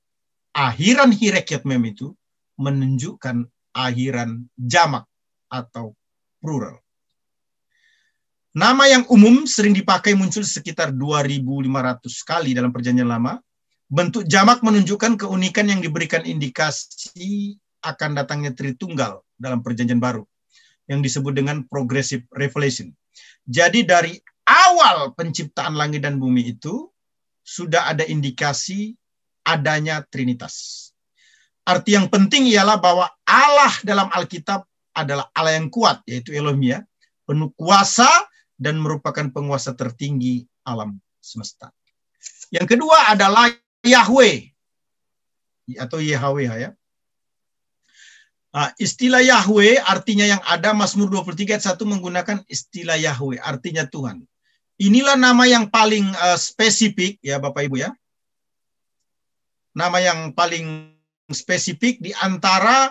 akhiran hireketmem itu menunjukkan akhiran jamak atau plural. Nama yang umum sering dipakai muncul sekitar 2.500 kali dalam Perjanjian Lama. Bentuk jamak menunjukkan keunikan yang diberikan indikasi akan datangnya Tritunggal dalam Perjanjian Baru yang disebut dengan progressive revelation. Jadi dari awal penciptaan langit dan bumi itu sudah ada indikasi adanya Trinitas. Arti yang penting ialah bahwa Allah dalam Alkitab adalah Allah yang kuat, yaitu Elohim, ya, penuh kuasa dan merupakan penguasa tertinggi alam semesta. Yang kedua adalah Yahweh atau Yahweh, ya. Nah, istilah Yahweh artinya yang ada, Mazmur 23 ayat 1 menggunakan istilah Yahweh, artinya Tuhan. Inilah nama yang paling spesifik, ya Bapak Ibu, ya. Nama yang paling spesifik di antara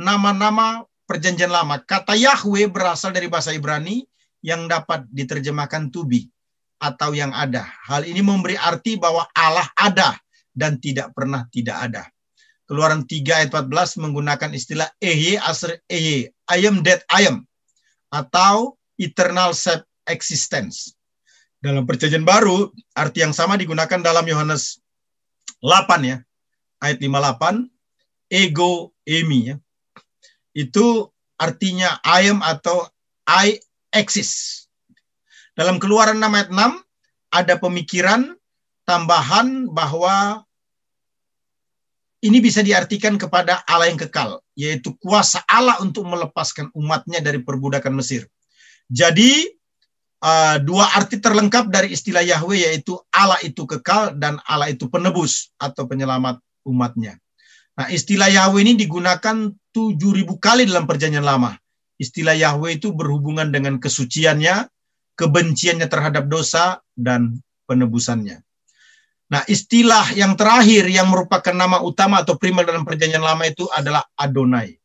nama-nama Perjanjian Lama. Kata Yahweh berasal dari bahasa Ibrani yang dapat diterjemahkan to be atau yang ada. Hal ini memberi arti bahwa Allah ada dan tidak pernah tidak ada. Keluaran 3 ayat 14 menggunakan istilah Ehyeh Asher Ehyeh, I am that I am, atau eternal self-existence. Dalam Perjanjian Baru, arti yang sama digunakan dalam Yohanes 8, ya, ayat 58, ego emi, ya. Itu artinya I am atau I exist. Dalam Keluaran 6 ayat 6 ada pemikiran tambahan bahwa ini bisa diartikan kepada Allah yang kekal, yaitu kuasa Allah untuk melepaskan umatnya dari perbudakan Mesir. Jadi dua arti terlengkap dari istilah Yahweh, yaitu Allah itu kekal dan Allah itu penebus atau penyelamat umatnya. Nah, istilah Yahweh ini digunakan 7.000 kali dalam Perjanjian Lama. Istilah Yahweh itu berhubungan dengan kesuciannya, kebenciannya terhadap dosa, dan penebusannya. Nah, istilah yang terakhir yang merupakan nama utama atau primer dalam Perjanjian Lama itu adalah Adonai.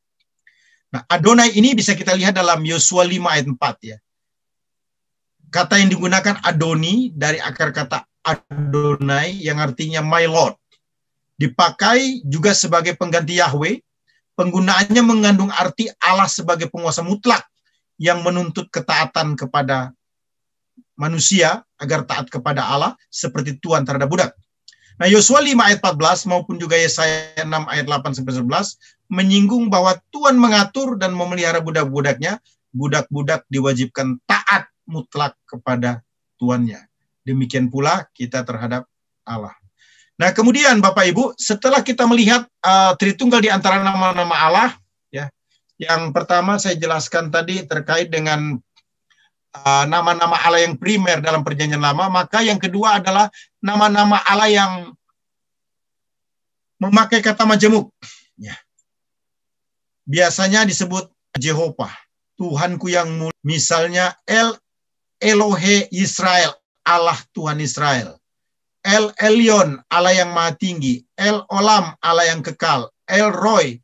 Nah, Adonai ini bisa kita lihat dalam Yosua 5 ayat 4, ya. Kata yang digunakan Adoni dari akar kata Adonai yang artinya my Lord. Dipakai juga sebagai pengganti Yahweh. Penggunaannya mengandung arti Allah sebagai penguasa mutlak yang menuntut ketaatan kepada manusia agar taat kepada Allah seperti Tuhan terhadap budak. Nah, Yosua 5 ayat 14 maupun juga Yesaya 6 ayat 8-11 menyinggung bahwa Tuhan mengatur dan memelihara budak-budaknya. Budak-budak diwajibkan taat mutlak kepada tuannya. Demikian pula kita terhadap Allah. Nah, kemudian Bapak Ibu, setelah kita melihat Tritunggal di antara nama-nama Allah, ya, yang pertama saya jelaskan tadi terkait dengan nama-nama Allah yang primer dalam Perjanjian Lama, maka yang kedua adalah nama-nama Allah yang memakai kata majemuk. Ya. Biasanya disebut Jehovah, Tuhanku yang mulia. Misalnya Elohe Israel, Allah Tuhan Israel. El Elyon, Allah yang maha tinggi. El Olam, Allah yang kekal. El Roy,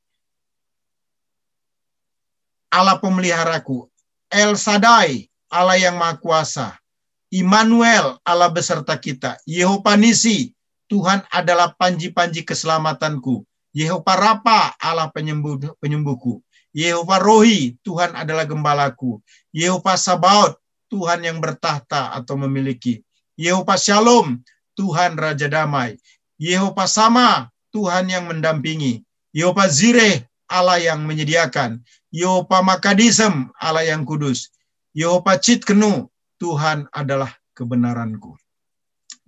Allah pemeliharaku. El Sadai, Allah yang maha kuasa. Immanuel, Allah beserta kita. Yehova Nisi, Tuhan adalah panji-panji keselamatanku. Yehova Rafa, Allah penyembuhku. Yehova Rohi, Tuhan adalah gembalaku. Yehova Sabaoth, Tuhan yang bertahta atau memiliki. Yehova Shalom, Tuhan Raja Damai. Yehova Sama, Tuhan yang mendampingi. Yehova Zireh, Allah yang menyediakan. Yehova Makadisem, Allah yang kudus. Yehova Citkenu, Tuhan adalah kebenaranku.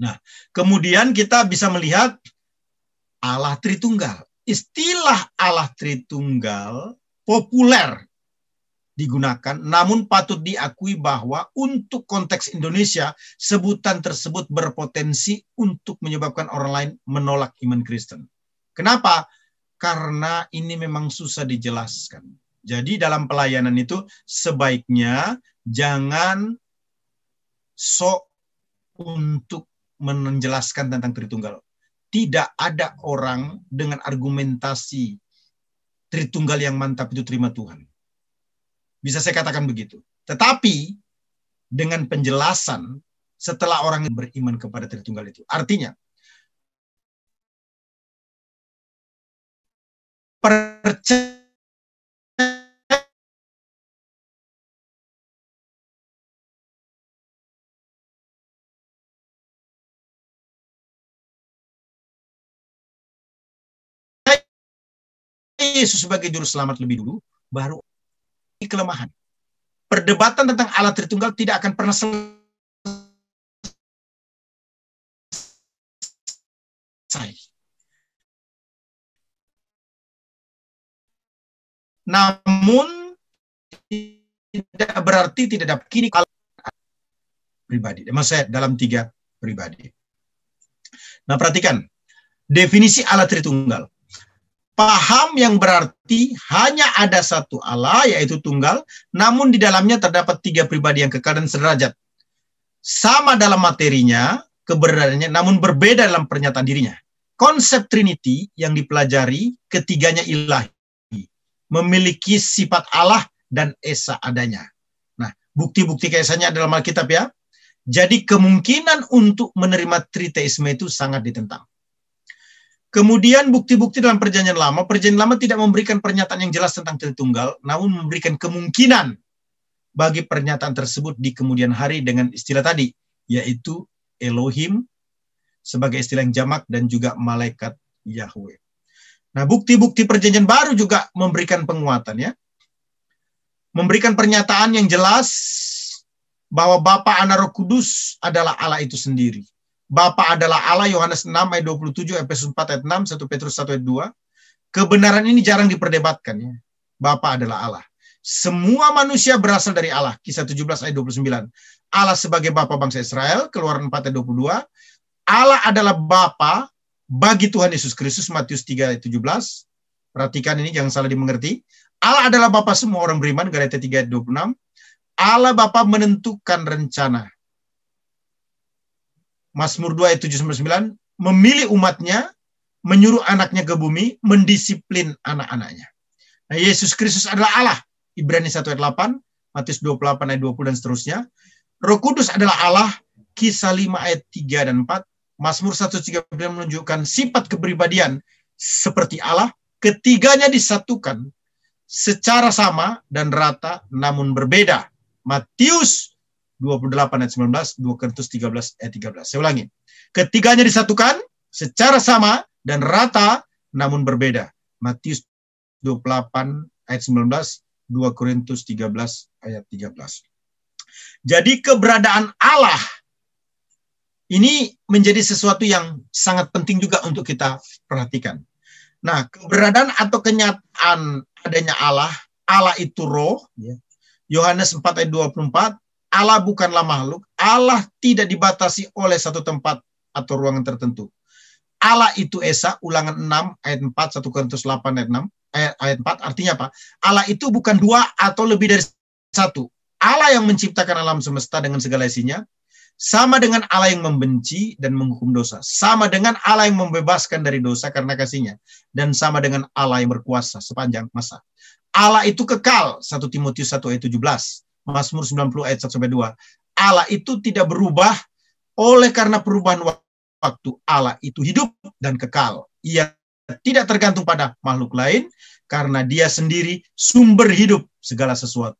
Nah, kemudian kita bisa melihat Allah Tritunggal. Istilah Allah Tritunggal populer digunakan, namun patut diakui bahwa untuk konteks Indonesia, sebutan tersebut berpotensi untuk menyebabkan orang lain menolak iman Kristen. Kenapa? Karena ini memang susah dijelaskan. Jadi dalam pelayanan itu sebaiknya jangan sok untuk menjelaskan tentang Tritunggal. Tidak ada orang dengan argumentasi Tritunggal yang mantap itu terima Tuhan. Bisa saya katakan begitu. Tetapi dengan penjelasan setelah orang beriman kepada Tritunggal itu. Artinya, percaya Yesus sebagai juru selamat lebih dulu, baru kelemahan. Perdebatan tentang Allah Tritunggal tidak akan pernah selesai. Namun tidak berarti tidak dapat kini kalau pribadi. Maksud saya dalam 3 pribadi. Nah, perhatikan definisi Allah Tritunggal. Paham yang berarti hanya ada satu Allah, yaitu tunggal, namun di dalamnya terdapat 3 pribadi yang kekal dan sederajat. Sama dalam materinya, keberadaannya, namun berbeda dalam pernyataan dirinya. Konsep Trinity yang dipelajari, ketiganya ilahi, memiliki sifat Allah dan esa adanya. Nah, bukti-bukti keesanya dalam Alkitab ya. Jadi kemungkinan untuk menerima triteisme itu sangat ditentang. Kemudian bukti-bukti dalam Perjanjian Lama tidak memberikan pernyataan yang jelas tentang Tritunggal, namun memberikan kemungkinan bagi pernyataan tersebut di kemudian hari dengan istilah tadi, yaitu Elohim sebagai istilah yang jamak dan juga malaikat Yahweh. Nah, bukti-bukti Perjanjian Baru juga memberikan penguatan ya. Memberikan pernyataan yang jelas bahwa Bapa, Anak, Roh Kudus adalah Allah itu sendiri. Bapa adalah Allah, Yohanes 6 ayat 27, Efesus 4 ayat 6, 1 Petrus 1 ayat 2. Kebenaran ini jarang diperdebatkan ya. Bapa adalah Allah. Semua manusia berasal dari Allah, Kisah 17 ayat 29. Allah sebagai Bapa bangsa Israel, Keluaran 4 ayat 22. Allah adalah Bapa bagi Tuhan Yesus Kristus, Matius 3 ayat 17. Perhatikan ini, jangan salah dimengerti. Allah adalah Bapa semua orang beriman, Galatia 3 ayat 26. Allah Bapa menentukan rencana. Mazmur 2 ayat 7-9, memilih umatnya, menyuruh anaknya ke bumi, mendisiplin anak-anaknya. Nah, Yesus Kristus adalah Allah. Ibrani 1 ayat 8, Matius 28 ayat 20 dan seterusnya. Roh Kudus adalah Allah, Kisah 5 ayat 3 dan 4. Mazmur 139 menunjukkan sifat kepribadian seperti Allah. Ketiganya disatukan secara sama dan rata namun berbeda. Matius 28 ayat 19, 2 Korintus 13 ayat 13. Saya ulangi. Ketiganya disatukan secara sama dan rata namun berbeda. Matius 28 ayat 19, 2 Korintus 13 ayat 13. Jadi keberadaan Allah ini menjadi sesuatu yang sangat penting juga untuk kita perhatikan. Nah, keberadaan atau kenyataan adanya Allah, Allah itu roh, Yohanes 4 ayat 24, Allah bukanlah makhluk, Allah tidak dibatasi oleh satu tempat atau ruangan tertentu. Allah itu Esa, Ulangan 6 ayat 4, 1 Korintus 8 ayat 6, ayat 4, artinya apa? Allah itu bukan 2 atau lebih dari 1. Allah yang menciptakan alam semesta dengan segala isinya, Sama dengan Allah yang membenci dan menghukum dosa. Sama dengan Allah yang membebaskan dari dosa karena kasih-Nya. Dan sama dengan Allah yang berkuasa sepanjang masa. Allah itu kekal. 1 Timotius 1 ayat 17. Mazmur 90 ayat 1-2. Allah itu tidak berubah oleh karena perubahan waktu. Allah itu hidup dan kekal. Ia tidak tergantung pada makhluk lain karena Dia sendiri sumber hidup segala sesuatu.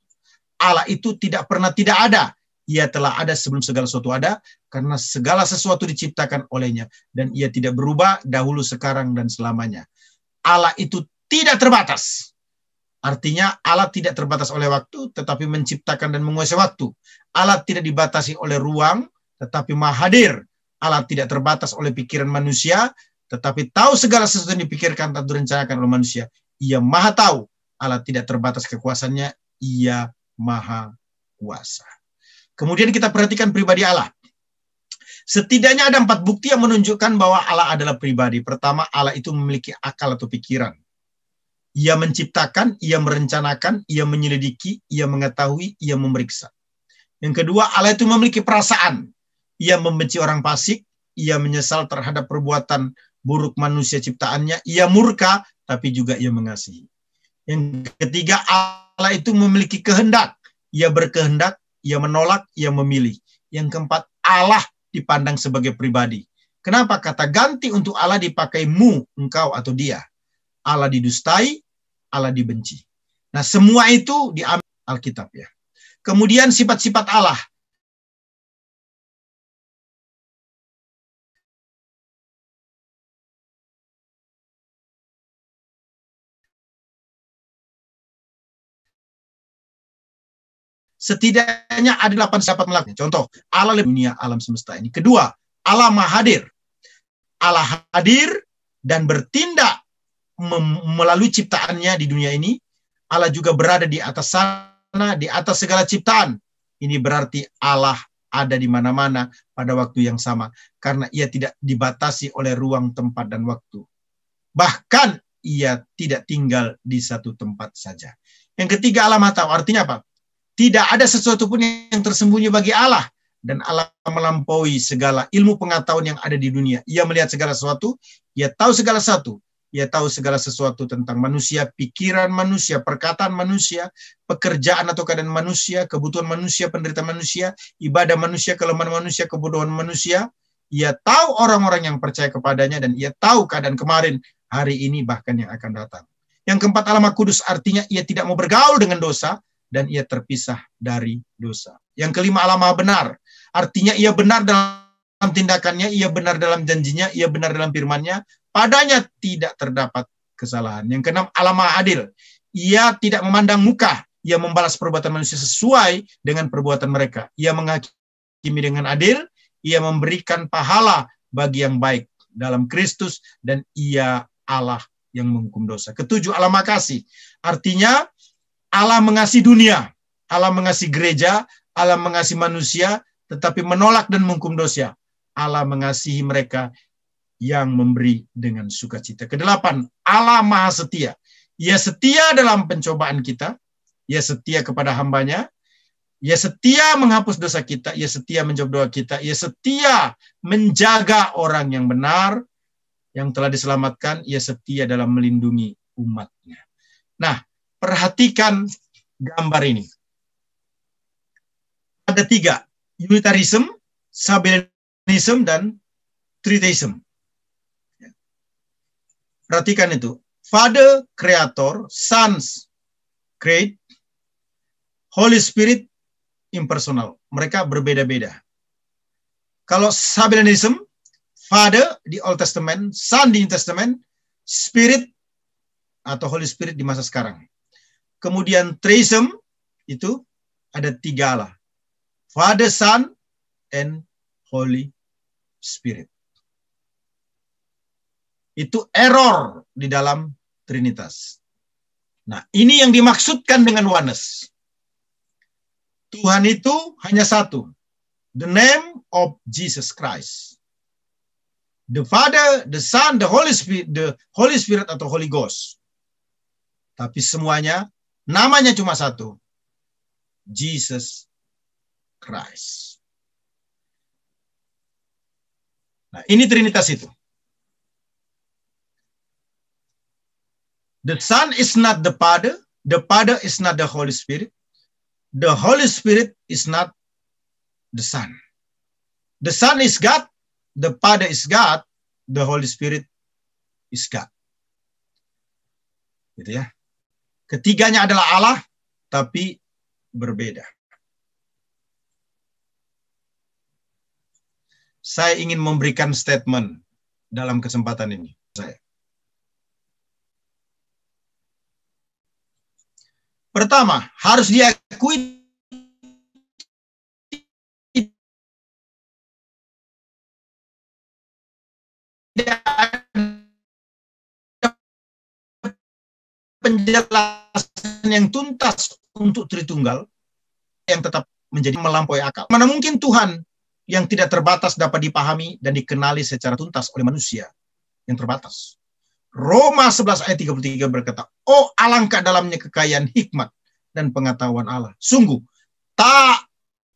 Allah itu tidak pernah tidak ada. Ia telah ada sebelum segala sesuatu ada, karena segala sesuatu diciptakan oleh-Nya, dan Ia tidak berubah dahulu, sekarang, dan selamanya. Allah itu tidak terbatas. Artinya Allah tidak terbatas oleh waktu, tetapi menciptakan dan menguasai waktu. Allah tidak dibatasi oleh ruang, tetapi maha hadir. Allah tidak terbatas oleh pikiran manusia, tetapi tahu segala sesuatu yang dipikirkan dan direncanakan oleh manusia. Ia maha tahu. Allah tidak terbatas kekuasaannya, Ia maha kuasa. Kemudian kita perhatikan pribadi Allah. Setidaknya ada 4 bukti yang menunjukkan bahwa Allah adalah pribadi. Pertama, Allah itu memiliki akal atau pikiran. Ia menciptakan, Ia merencanakan, Ia menyelidiki, Ia mengetahui, Ia memeriksa. Yang kedua, Allah itu memiliki perasaan. Ia membenci orang fasik, Ia menyesal terhadap perbuatan buruk manusia ciptaannya, Ia murka, tapi juga Ia mengasihi. Yang ketiga, Allah itu memiliki kehendak. Ia berkehendak, Ia menolak, Ia memilih. Yang keempat, Allah dipandang sebagai pribadi. Kenapa kata ganti untuk Allah dipakai mu, engkau, atau dia? Allah didustai, Allah dibenci. Nah, semua itu diambil Alkitab ya. Kemudian sifat-sifat Allah. Setidaknya ada 8 sifat melakukan. Contoh, Allah lebih dunia alam semesta ini. Kedua, Allah maha hadir. Allah hadir dan bertindak melalui ciptaannya di dunia ini. Allah juga berada di atas sana, di atas segala ciptaan. Ini berarti Allah ada di mana-mana pada waktu yang sama. Karena Ia tidak dibatasi oleh ruang, tempat, dan waktu. Bahkan Ia tidak tinggal di satu tempat saja. Yang ketiga, Allah maha tahu. Artinya apa? Tidak ada sesuatu pun yang tersembunyi bagi Allah. Dan Allah melampaui segala ilmu pengetahuan yang ada di dunia. Ia melihat segala sesuatu, Ia tahu segala sesuatu. Ia tahu segala sesuatu tentang manusia, pikiran manusia, perkataan manusia, pekerjaan atau keadaan manusia, kebutuhan manusia, penderitaan manusia, ibadah manusia, kelemahan manusia, kebodohan manusia. Ia tahu orang-orang yang percaya kepadanya, dan Ia tahu keadaan kemarin, hari ini, bahkan yang akan datang. Yang keempat, Allah Maha Kudus, artinya Ia tidak mau bergaul dengan dosa, dan Ia terpisah dari dosa. Yang kelima, Allah Maha Benar. Artinya Ia benar dalam tindakannya, Ia benar dalam janjinya, Ia benar dalam firman-Nya. Padanya tidak terdapat kesalahan. Yang keenam, Allah Maha Adil. Ia tidak memandang muka. Ia membalas perbuatan manusia sesuai dengan perbuatan mereka. Ia menghakimi dengan adil. Ia memberikan pahala bagi yang baik dalam Kristus. Dan Ia Allah yang menghukum dosa. Ketujuh, Allah Maha Kasih. Artinya Allah mengasihi dunia, Allah mengasihi gereja, Allah mengasihi manusia, tetapi menolak dan menghukum dosa. Allah mengasihi mereka yang memberi dengan sukacita. Kedelapan, Allah Maha Setia. Ia setia dalam pencobaan kita, Ia setia kepada hamba-Nya, Ia setia menghapus dosa kita, Ia setia menjawab doa kita, Ia setia menjaga orang yang benar, yang telah diselamatkan, Ia setia dalam melindungi umat-Nya. Nah, perhatikan gambar ini. Ada 3, Unitarism, Sabellianism, dan Tritheism. Perhatikan itu. Father, Creator, Son, Create, Holy Spirit, Impersonal. Mereka berbeda-beda. Kalau Sabellianism, Father di Old Testament, Son di New Testament, Spirit atau Holy Spirit di masa sekarang. Kemudian Tritheism itu ada 3 Allah. Father, Son, and Holy Spirit. Itu error di dalam Trinitas. Nah, ini yang dimaksudkan dengan oneness. Tuhan itu hanya satu. The name of Jesus Christ. The Father, the Son, the Holy Spirit atau Holy Ghost. Tapi semuanya namanya cuma satu. Jesus Christ. Nah, ini Trinitas itu. The Son is not the Father is not the Holy Spirit is not the Son. The Son is God, the Father is God, the Holy Spirit is God. Gitu ya. Ketiganya adalah Allah, tapi berbeda. Saya ingin memberikan statement dalam kesempatan ini. Pertama, harus diakui penjelasan yang tuntas untuk Tritunggal yang tetap menjadi melampaui akal. Mana mungkin Tuhan yang tidak terbatas dapat dipahami dan dikenali secara tuntas oleh manusia yang terbatas. Roma 11 ayat 33 berkata, oh alangkah dalamnya kekayaan hikmat dan pengetahuan Allah. Sungguh tak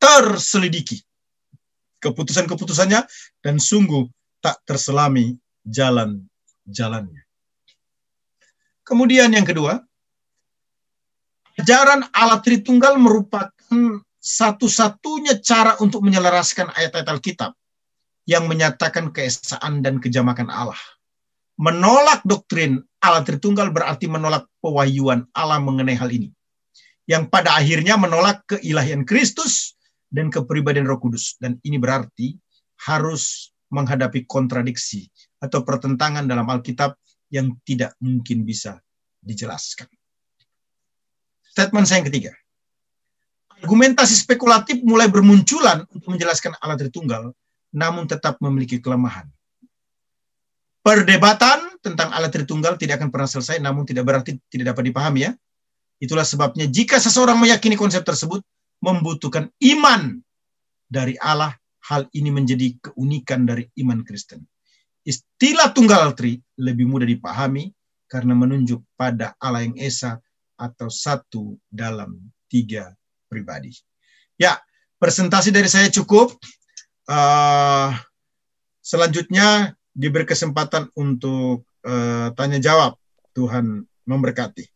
terselidiki keputusan-keputusannya dan sungguh tak terselami jalan-jalannya. Kemudian yang kedua, ajaran Allah Tritunggal merupakan satu-satunya cara untuk menyelaraskan ayat-ayat Alkitab yang menyatakan keesaan dan kejamakan Allah. Menolak doktrin Allah Tritunggal berarti menolak pewahyuan Allah mengenai hal ini, yang pada akhirnya menolak keilahian Kristus dan kepribadian Roh Kudus. Dan ini berarti harus menghadapi kontradiksi atau pertentangan dalam Alkitab yang tidak mungkin bisa dijelaskan. Statement saya yang ketiga. Argumentasi spekulatif mulai bermunculan untuk menjelaskan Allah Tritunggal, namun tetap memiliki kelemahan. Perdebatan tentang Allah Tritunggal tidak akan pernah selesai, namun tidak berarti tidak dapat dipahami ya. Itulah sebabnya jika seseorang meyakini konsep tersebut, membutuhkan iman dari Allah, hal ini menjadi keunikan dari iman Kristen. Istilah Tunggal Tri lebih mudah dipahami karena menunjuk pada Allah yang Esa atau satu dalam tiga pribadi. Ya, presentasi dari saya cukup. Selanjutnya diberi kesempatan untuk tanya jawab. Tuhan memberkati.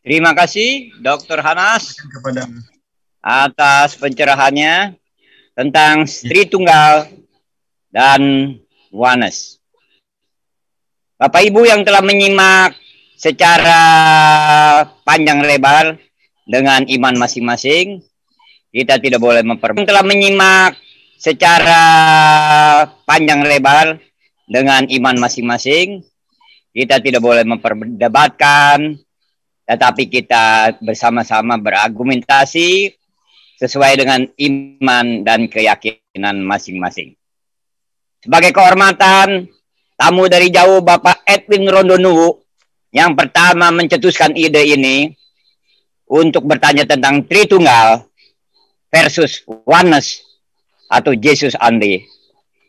Terima kasih Dr. Hanas Kepada atas pencerahannya tentang Tritunggal dan Oneness. Bapak Ibu yang telah menyimak secara panjang lebar dengan iman masing-masing, kita tidak boleh telah menyimak secara panjang lebar dengan iman masing-masing, kita tidak boleh memperdebatkan, tetapi kita bersama-sama berargumentasi sesuai dengan iman dan keyakinan masing-masing. Sebagai kehormatan tamu dari jauh Bapak Edwin Rondonuwu yang pertama mencetuskan ide ini untuk bertanya tentang Tritunggal versus Oneness atau Jesus only.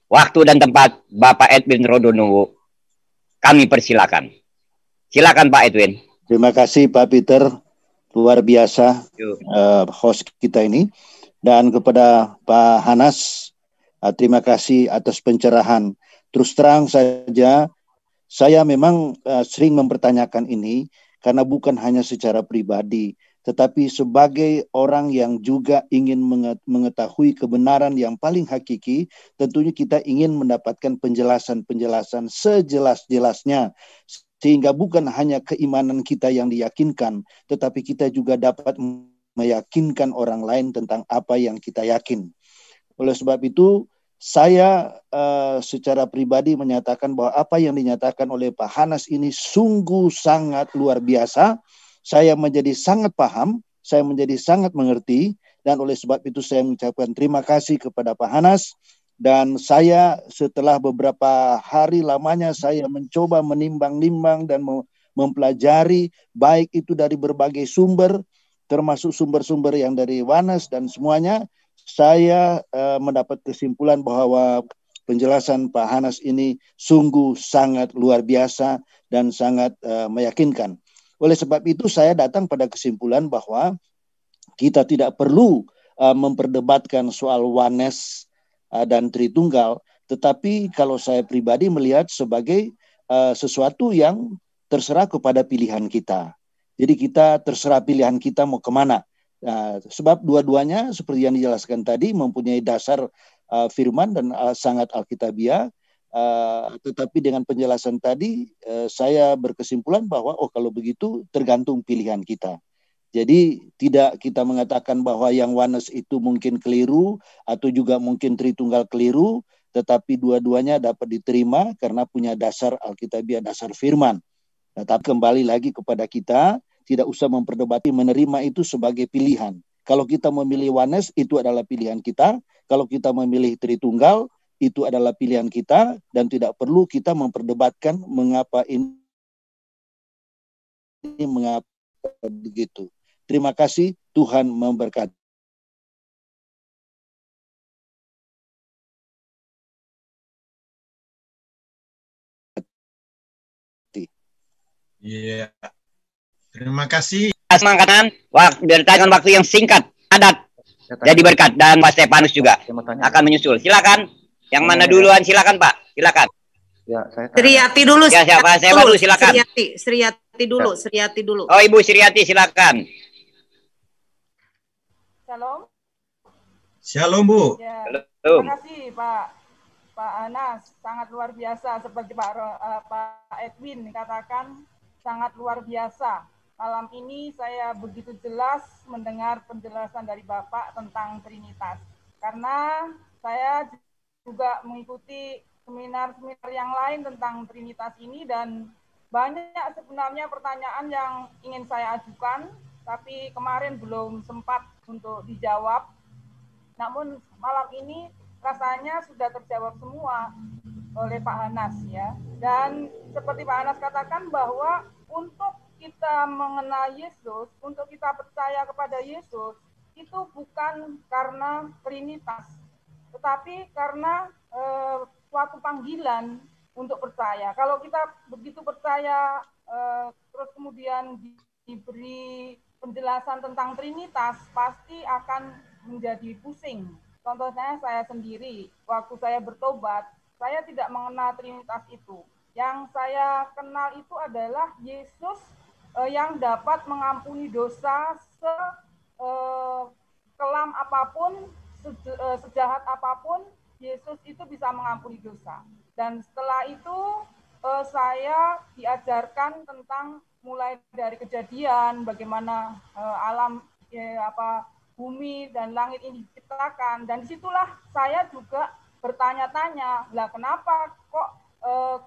Waktu dan tempat Bapak Edwin Rondonuwu kami persilakan. Silakan Pak Edwin. Terima kasih Pak Peter, luar biasa host kita ini. Dan kepada Pak Hanas, terima kasih atas pencerahan. Terus terang saja, saya memang sering mempertanyakan ini karena bukan hanya secara pribadi, tetapi sebagai orang yang juga ingin mengetahui kebenaran yang paling hakiki, tentunya kita ingin mendapatkan penjelasan-penjelasan sejelas-jelasnya, sehingga bukan hanya keimanan kita yang diyakinkan, tetapi kita juga dapat meyakinkan orang lain tentang apa yang kita yakin. Oleh sebab itu, saya secara pribadi menyatakan bahwa apa yang dinyatakan oleh Pak Hanas ini sungguh sangat luar biasa. Saya menjadi sangat paham, saya menjadi sangat mengerti, dan oleh sebab itu saya mengucapkan terima kasih kepada Pak Hanas. Dan saya setelah beberapa hari lamanya saya mencoba menimbang-nimbang dan mempelajari, baik itu dari berbagai sumber, termasuk sumber-sumber yang dari Oneness dan semuanya, saya mendapat kesimpulan bahwa penjelasan Pak Hanas ini sungguh sangat luar biasa dan sangat meyakinkan. Oleh sebab itu saya datang pada kesimpulan bahwa kita tidak perlu memperdebatkan soal Oneness dan Tritunggal, tetapi kalau saya pribadi melihat sebagai sesuatu yang terserah kepada pilihan kita. Jadi kita terserah pilihan kita mau kemana. Sebab dua-duanya seperti yang dijelaskan tadi mempunyai dasar firman dan sangat alkitabiah. Tetapi dengan penjelasan tadi saya berkesimpulan bahwa kalau begitu tergantung pilihan kita. Jadi tidak kita mengatakan bahwa yang oneness itu mungkin keliru atau juga mungkin Tritunggal keliru, tetapi dua-duanya dapat diterima karena punya dasar alkitabiah, dasar firman. Tapi kembali lagi kepada kita, tidak usah memperdebatkan, menerima itu sebagai pilihan. Kalau kita memilih oneness, itu adalah pilihan kita. Kalau kita memilih Tritunggal, itu adalah pilihan kita, dan tidak perlu kita memperdebatkan mengapa ini, mengapa begitu. Terima kasih, Tuhan memberkati. Iya. Terima kasih. Makanan, dengan waktu yang singkat, padat, jadi berkat. Dan Pak Stefanus juga akan menyusul. Silakan. Yang mana duluan? Silakan Pak. Silakan. Ya, Sriati dulu. Ya, siapa? Saya dulu. Silakan. Sriati dulu. Sriati dulu. Oh, Ibu Sriati, silakan. Shalom. Shalom, Bu. Ya, Shalom. terima kasih Pak Anas, sangat luar biasa seperti Pak Edwin katakan, sangat luar biasa. Malam ini saya begitu jelas mendengar penjelasan dari Bapak tentang Trinitas. Karena saya juga mengikuti seminar-seminar yang lain tentang Trinitas ini dan banyak sebenarnya pertanyaan yang ingin saya ajukan, tapi kemarin belum sempat untuk dijawab. Namun malam ini rasanya sudah terjawab semua oleh Pak Hanas ya. Dan seperti Pak Hanas katakan bahwa untuk kita mengenal Yesus, untuk kita percaya kepada Yesus, itu bukan karena Trinitas, tetapi karena suatu panggilan untuk percaya. Kalau kita begitu percaya, terus kemudian diberi penjelasan tentang Trinitas, pasti akan menjadi pusing. Contohnya saya sendiri, waktu saya bertobat, saya tidak mengenal Trinitas itu. Yang saya kenal itu adalah Yesus yang dapat mengampuni dosa sekelam apapun, sejahat apapun, Yesus itu bisa mengampuni dosa. Dan setelah itu saya diajarkan tentang mulai dari kejadian, bagaimana alam, bumi dan langit ini diciptakan. Dan disitulah saya juga bertanya-tanya, lah kenapa kok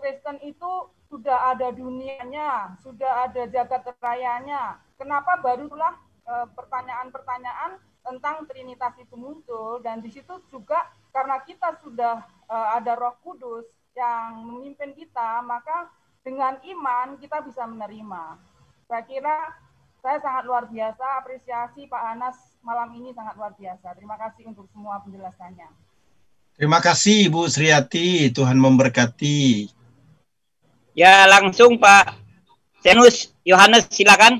Kristen itu sudah ada dunianya, sudah ada jagat rayanya, kenapa barulah pertanyaan-pertanyaan tentang Trinitas itu muncul. Dan di situ juga karena kita sudah ada Roh Kudus yang memimpin kita, maka dengan iman kita bisa menerima. Saya kira saya sangat luar biasa, apresiasi Pak Anas malam ini sangat luar biasa. Terima kasih untuk semua penjelasannya. Terima kasih Ibu Sriati, Tuhan memberkati. Ya, langsung Pak Yohanes, silakan.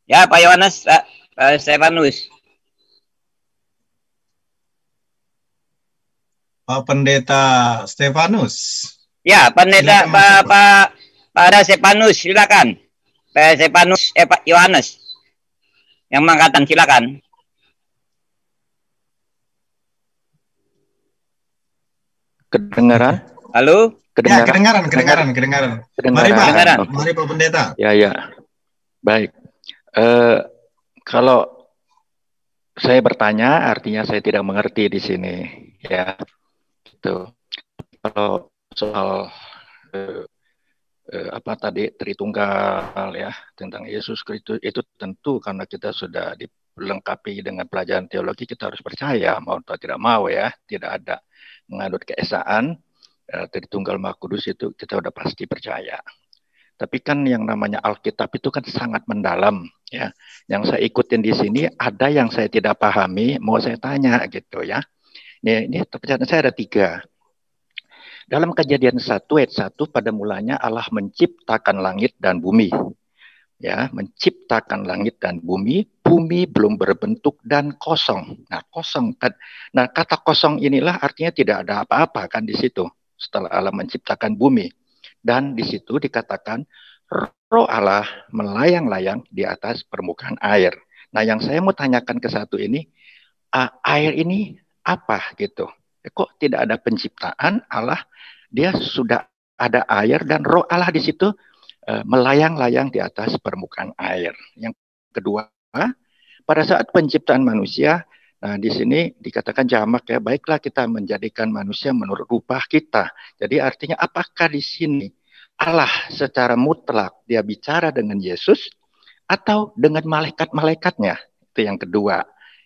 Ya, Pak Yohanes, Pak Stefanus. Pak Pendeta Stefanus. Ya, Pendeta Pak Stefanus, silakan. Pak Stefanus, Pak Yohanes. Yang mengangkatan, silakan. Kedengaran? Halo? Kedengaran. Mari Pak, mari Pak Pendeta. Ya. Baik. Kalau saya bertanya, artinya saya tidak mengerti di sini, ya. Gitu. Kalau soal tadi Tritunggal ya, tentang Yesus Kristus, itu tentu karena kita sudah dilengkapi dengan pelajaran teologi, kita harus percaya mau atau tidak mau ya. Tidak ada menganut keesaan Tritunggal Maha Kudus, itu kita udah pasti percaya. Tapi kan yang namanya Alkitab itu kan sangat mendalam ya. Yang saya ikutin di sini ada yang saya tidak pahami, mau saya tanya gitu ya. Ini pertanyaan saya ada 3. Dalam Kejadian 1 ayat 1, pada mulanya Allah menciptakan langit dan bumi. Ya, menciptakan langit dan bumi bumi belum berbentuk dan kosong. Nah, kosong kan. Nah, kata kosong inilah artinya tidak ada apa-apa kan di situ setelah Allah menciptakan bumi. Dan di situ dikatakan Roh Allah melayang-layang di atas permukaan air. Nah, yang saya mau tanyakan ke satu ini, air ini apa gitu? Kok tidak ada penciptaan Allah? Dia sudah ada air dan Roh Allah di situ melayang-layang di atas permukaan air. Yang kedua, pada saat penciptaan manusia, nah di sini dikatakan jamak ya, baiklah kita menjadikan manusia menurut rupa kita. Jadi artinya apakah di sini Allah secara mutlak dia bicara dengan Yesus atau dengan malaikat-malaikatnya? Itu yang kedua.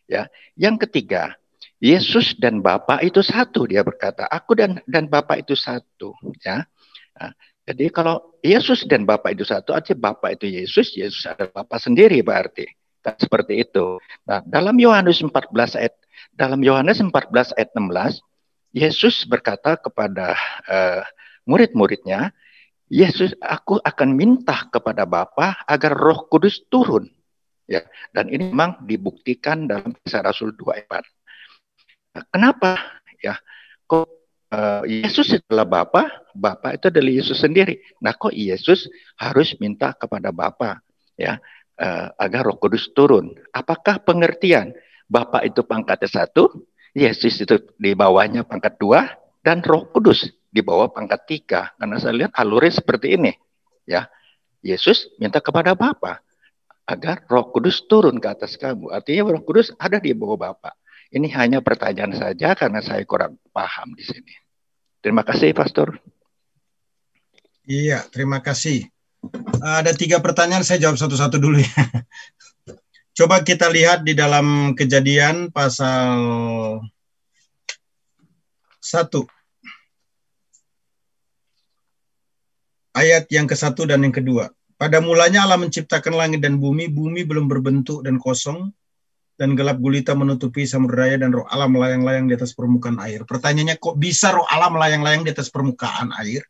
Ya, yang ketiga, Yesus dan Bapa itu satu. Dia berkata, aku dan Bapa itu satu. Ya, nah, jadi kalau Yesus dan Bapa itu satu, artinya Bapa itu Yesus, Yesus adalah Bapa sendiri berarti. Kan seperti itu. Nah, dalam Yohanes 14 ayat 16, Yesus berkata kepada murid-muridnya, Yesus, aku akan minta kepada Bapa agar Roh Kudus turun. Ya, dan ini memang dibuktikan dalam Kisah Rasul 2 ayat 4. Nah, kenapa? Ya, kok Yesus adalah Bapa, Bapa itu adalah Yesus sendiri. Nah, kok Yesus harus minta kepada Bapa ya agar Roh Kudus turun? Apakah pengertian Bapa itu pangkatnya 1, Yesus itu di bawahnya pangkat 2, dan Roh Kudus di bawah pangkat 3? Karena saya lihat alurnya seperti ini. Ya, Yesus minta kepada Bapa agar Roh Kudus turun ke atas kamu. Artinya Roh Kudus ada di bawah Bapa. Ini hanya pertanyaan saja karena saya kurang paham di sini. Terima kasih, Pastor. Iya, terima kasih. Ada 3 pertanyaan, saya jawab satu-satu dulu ya. Coba kita lihat di dalam Kejadian pasal 1. Ayat yang ke-1 dan yang kedua. Pada mulanya Allah menciptakan langit dan bumi, bumi belum berbentuk dan kosong, dan gelap gulita menutupi samudera dan Roh Allah melayang-layang di atas permukaan air. Pertanyaannya, kok bisa Roh Allah melayang-layang di atas permukaan air?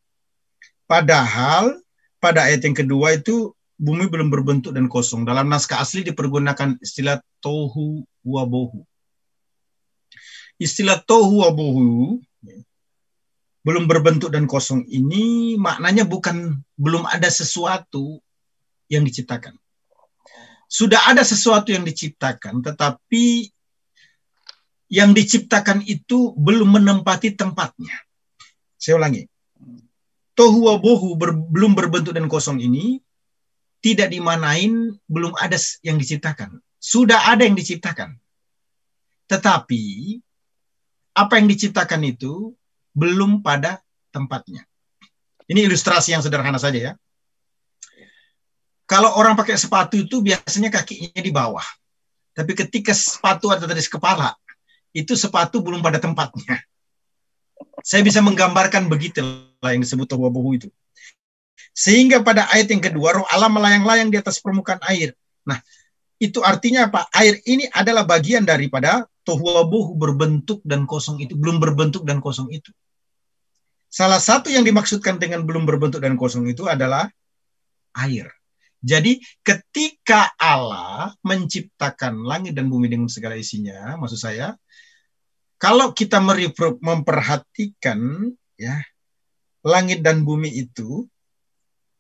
Padahal pada ayat yang kedua itu bumi belum berbentuk dan kosong. Dalam naskah asli dipergunakan istilah tohu wabohu. Istilah tohu wabohu, belum berbentuk dan kosong ini maknanya bukan belum ada sesuatu yang diciptakan. Sudah ada sesuatu yang diciptakan, tetapi yang diciptakan itu belum menempati tempatnya. Saya ulangi. Tohu wabohu belum berbentuk dan kosong ini tidak dimanain belum ada yang diciptakan. Sudah ada yang diciptakan. Tetapi apa yang diciptakan itu belum pada tempatnya. Ini ilustrasi yang sederhana saja ya. Kalau orang pakai sepatu itu biasanya kakinya di bawah. Tapi ketika sepatu ada di kepala, itu sepatu belum pada tempatnya. Saya bisa menggambarkan begitulah yang disebut tohu wabohu itu. Sehingga pada ayat yang kedua, Roh Allah melayang-layang di atas permukaan air. Nah, itu artinya apa? Air ini adalah bagian daripada tohu wabohu berbentuk dan kosong itu. Belum berbentuk dan kosong itu. Salah satu yang dimaksudkan dengan belum berbentuk dan kosong itu adalah air. Jadi ketika Allah menciptakan langit dan bumi dengan segala isinya, maksud saya, kalau kita memperhatikan ya langit dan bumi itu,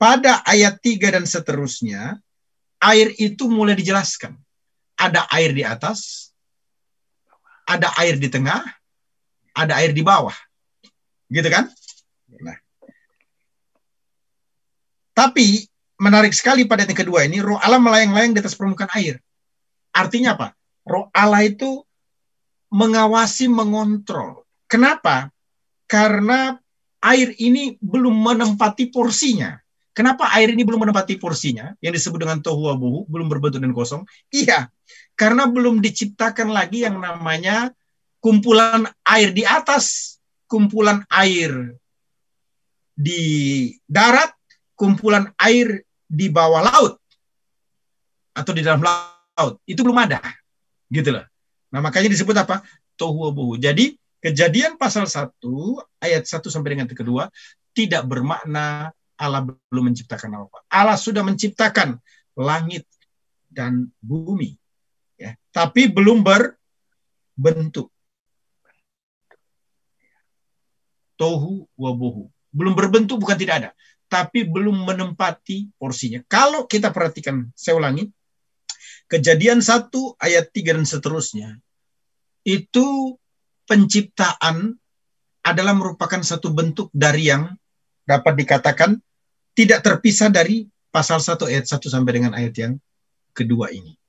pada ayat 3 dan seterusnya, air itu mulai dijelaskan. Ada air di atas, ada air di tengah, ada air di bawah. Gitu kan? Nah. Tapi menarik sekali pada yang kedua ini, Roh Allah melayang-layang di atas permukaan air. Artinya apa? Roh Allah itu mengawasi, mengontrol. Kenapa? Karena air ini belum menempati porsinya. Kenapa air ini belum menempati porsinya? Yang disebut dengan tohu wabohu, belum berbentuk dan kosong. Iya, karena belum diciptakan lagi yang namanya kumpulan air di atas, kumpulan air di darat, kumpulan air di bawah laut atau di dalam laut. Itu belum ada. Gitu loh. Nah, makanya disebut apa? Tohu wabohu. Jadi, Kejadian pasal 1 ayat 1 sampai dengan kedua tidak bermakna Allah belum menciptakan apa. Allah sudah menciptakan langit dan bumi. tapi belum berbentuk. Tohu wabohu. Belum berbentuk bukan tidak ada, tapi belum menempati porsinya. Kalau kita perhatikan, saya ulangi, Kejadian 1 ayat 3 dan seterusnya, itu penciptaan adalah merupakan satu bentuk dari yang dapat dikatakan tidak terpisah dari pasal 1 ayat 1 sampai dengan ayat yang kedua ini.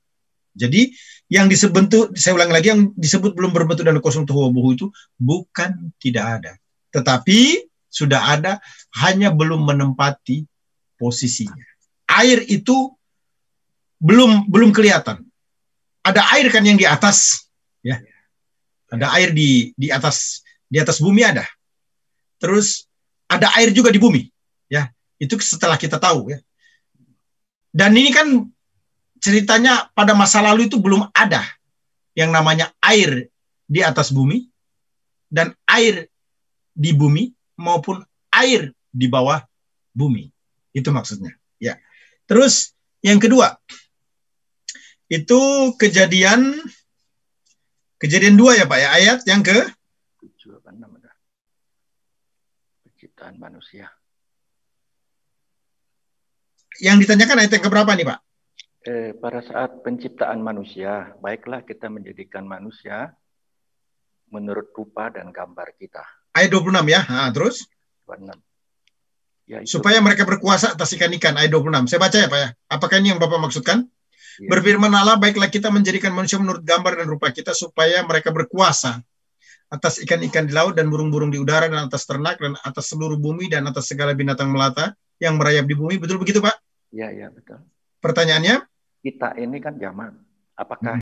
Jadi yang disebut, saya ulang lagi, yang disebut belum berbentuk dan kosong tuhuwabuhu itu bukan tidak ada, tetapi sudah ada, hanya belum menempati posisinya. Air itu belum kelihatan. Ada air kan yang di atas, ya. Ada air di atas bumi ada. Terus ada air juga di bumi, ya. Itu setelah kita tahu, ya. Dan ini kan ceritanya pada masa lalu itu belum ada yang namanya air di atas bumi dan air di bumi maupun air di bawah bumi. Itu maksudnya, ya. Terus yang kedua, itu kejadian 2 ya Pak ya, ayat yang ke 7 apa 6 ada. Penciptaan manusia. Yang ditanyakan ayat yang keberapa nih Pak? Pada saat penciptaan manusia, baiklah kita menjadikan manusia menurut rupa dan gambar kita. Ayat 26 ya, terus? 26. Ya, supaya mereka berkuasa atas ikan-ikan, ayat 26. Saya baca ya Pak ya. Apakah ini yang Bapak maksudkan? Ya. Berfirman Allah, baiklah kita menjadikan manusia menurut gambar dan rupa kita, supaya mereka berkuasa atas ikan-ikan di laut dan burung-burung di udara dan atas ternak dan atas seluruh bumi dan atas segala binatang melata yang merayap di bumi. Betul begitu Pak? Iya, betul. Pertanyaannya? Kita ini kan jamak. Apakah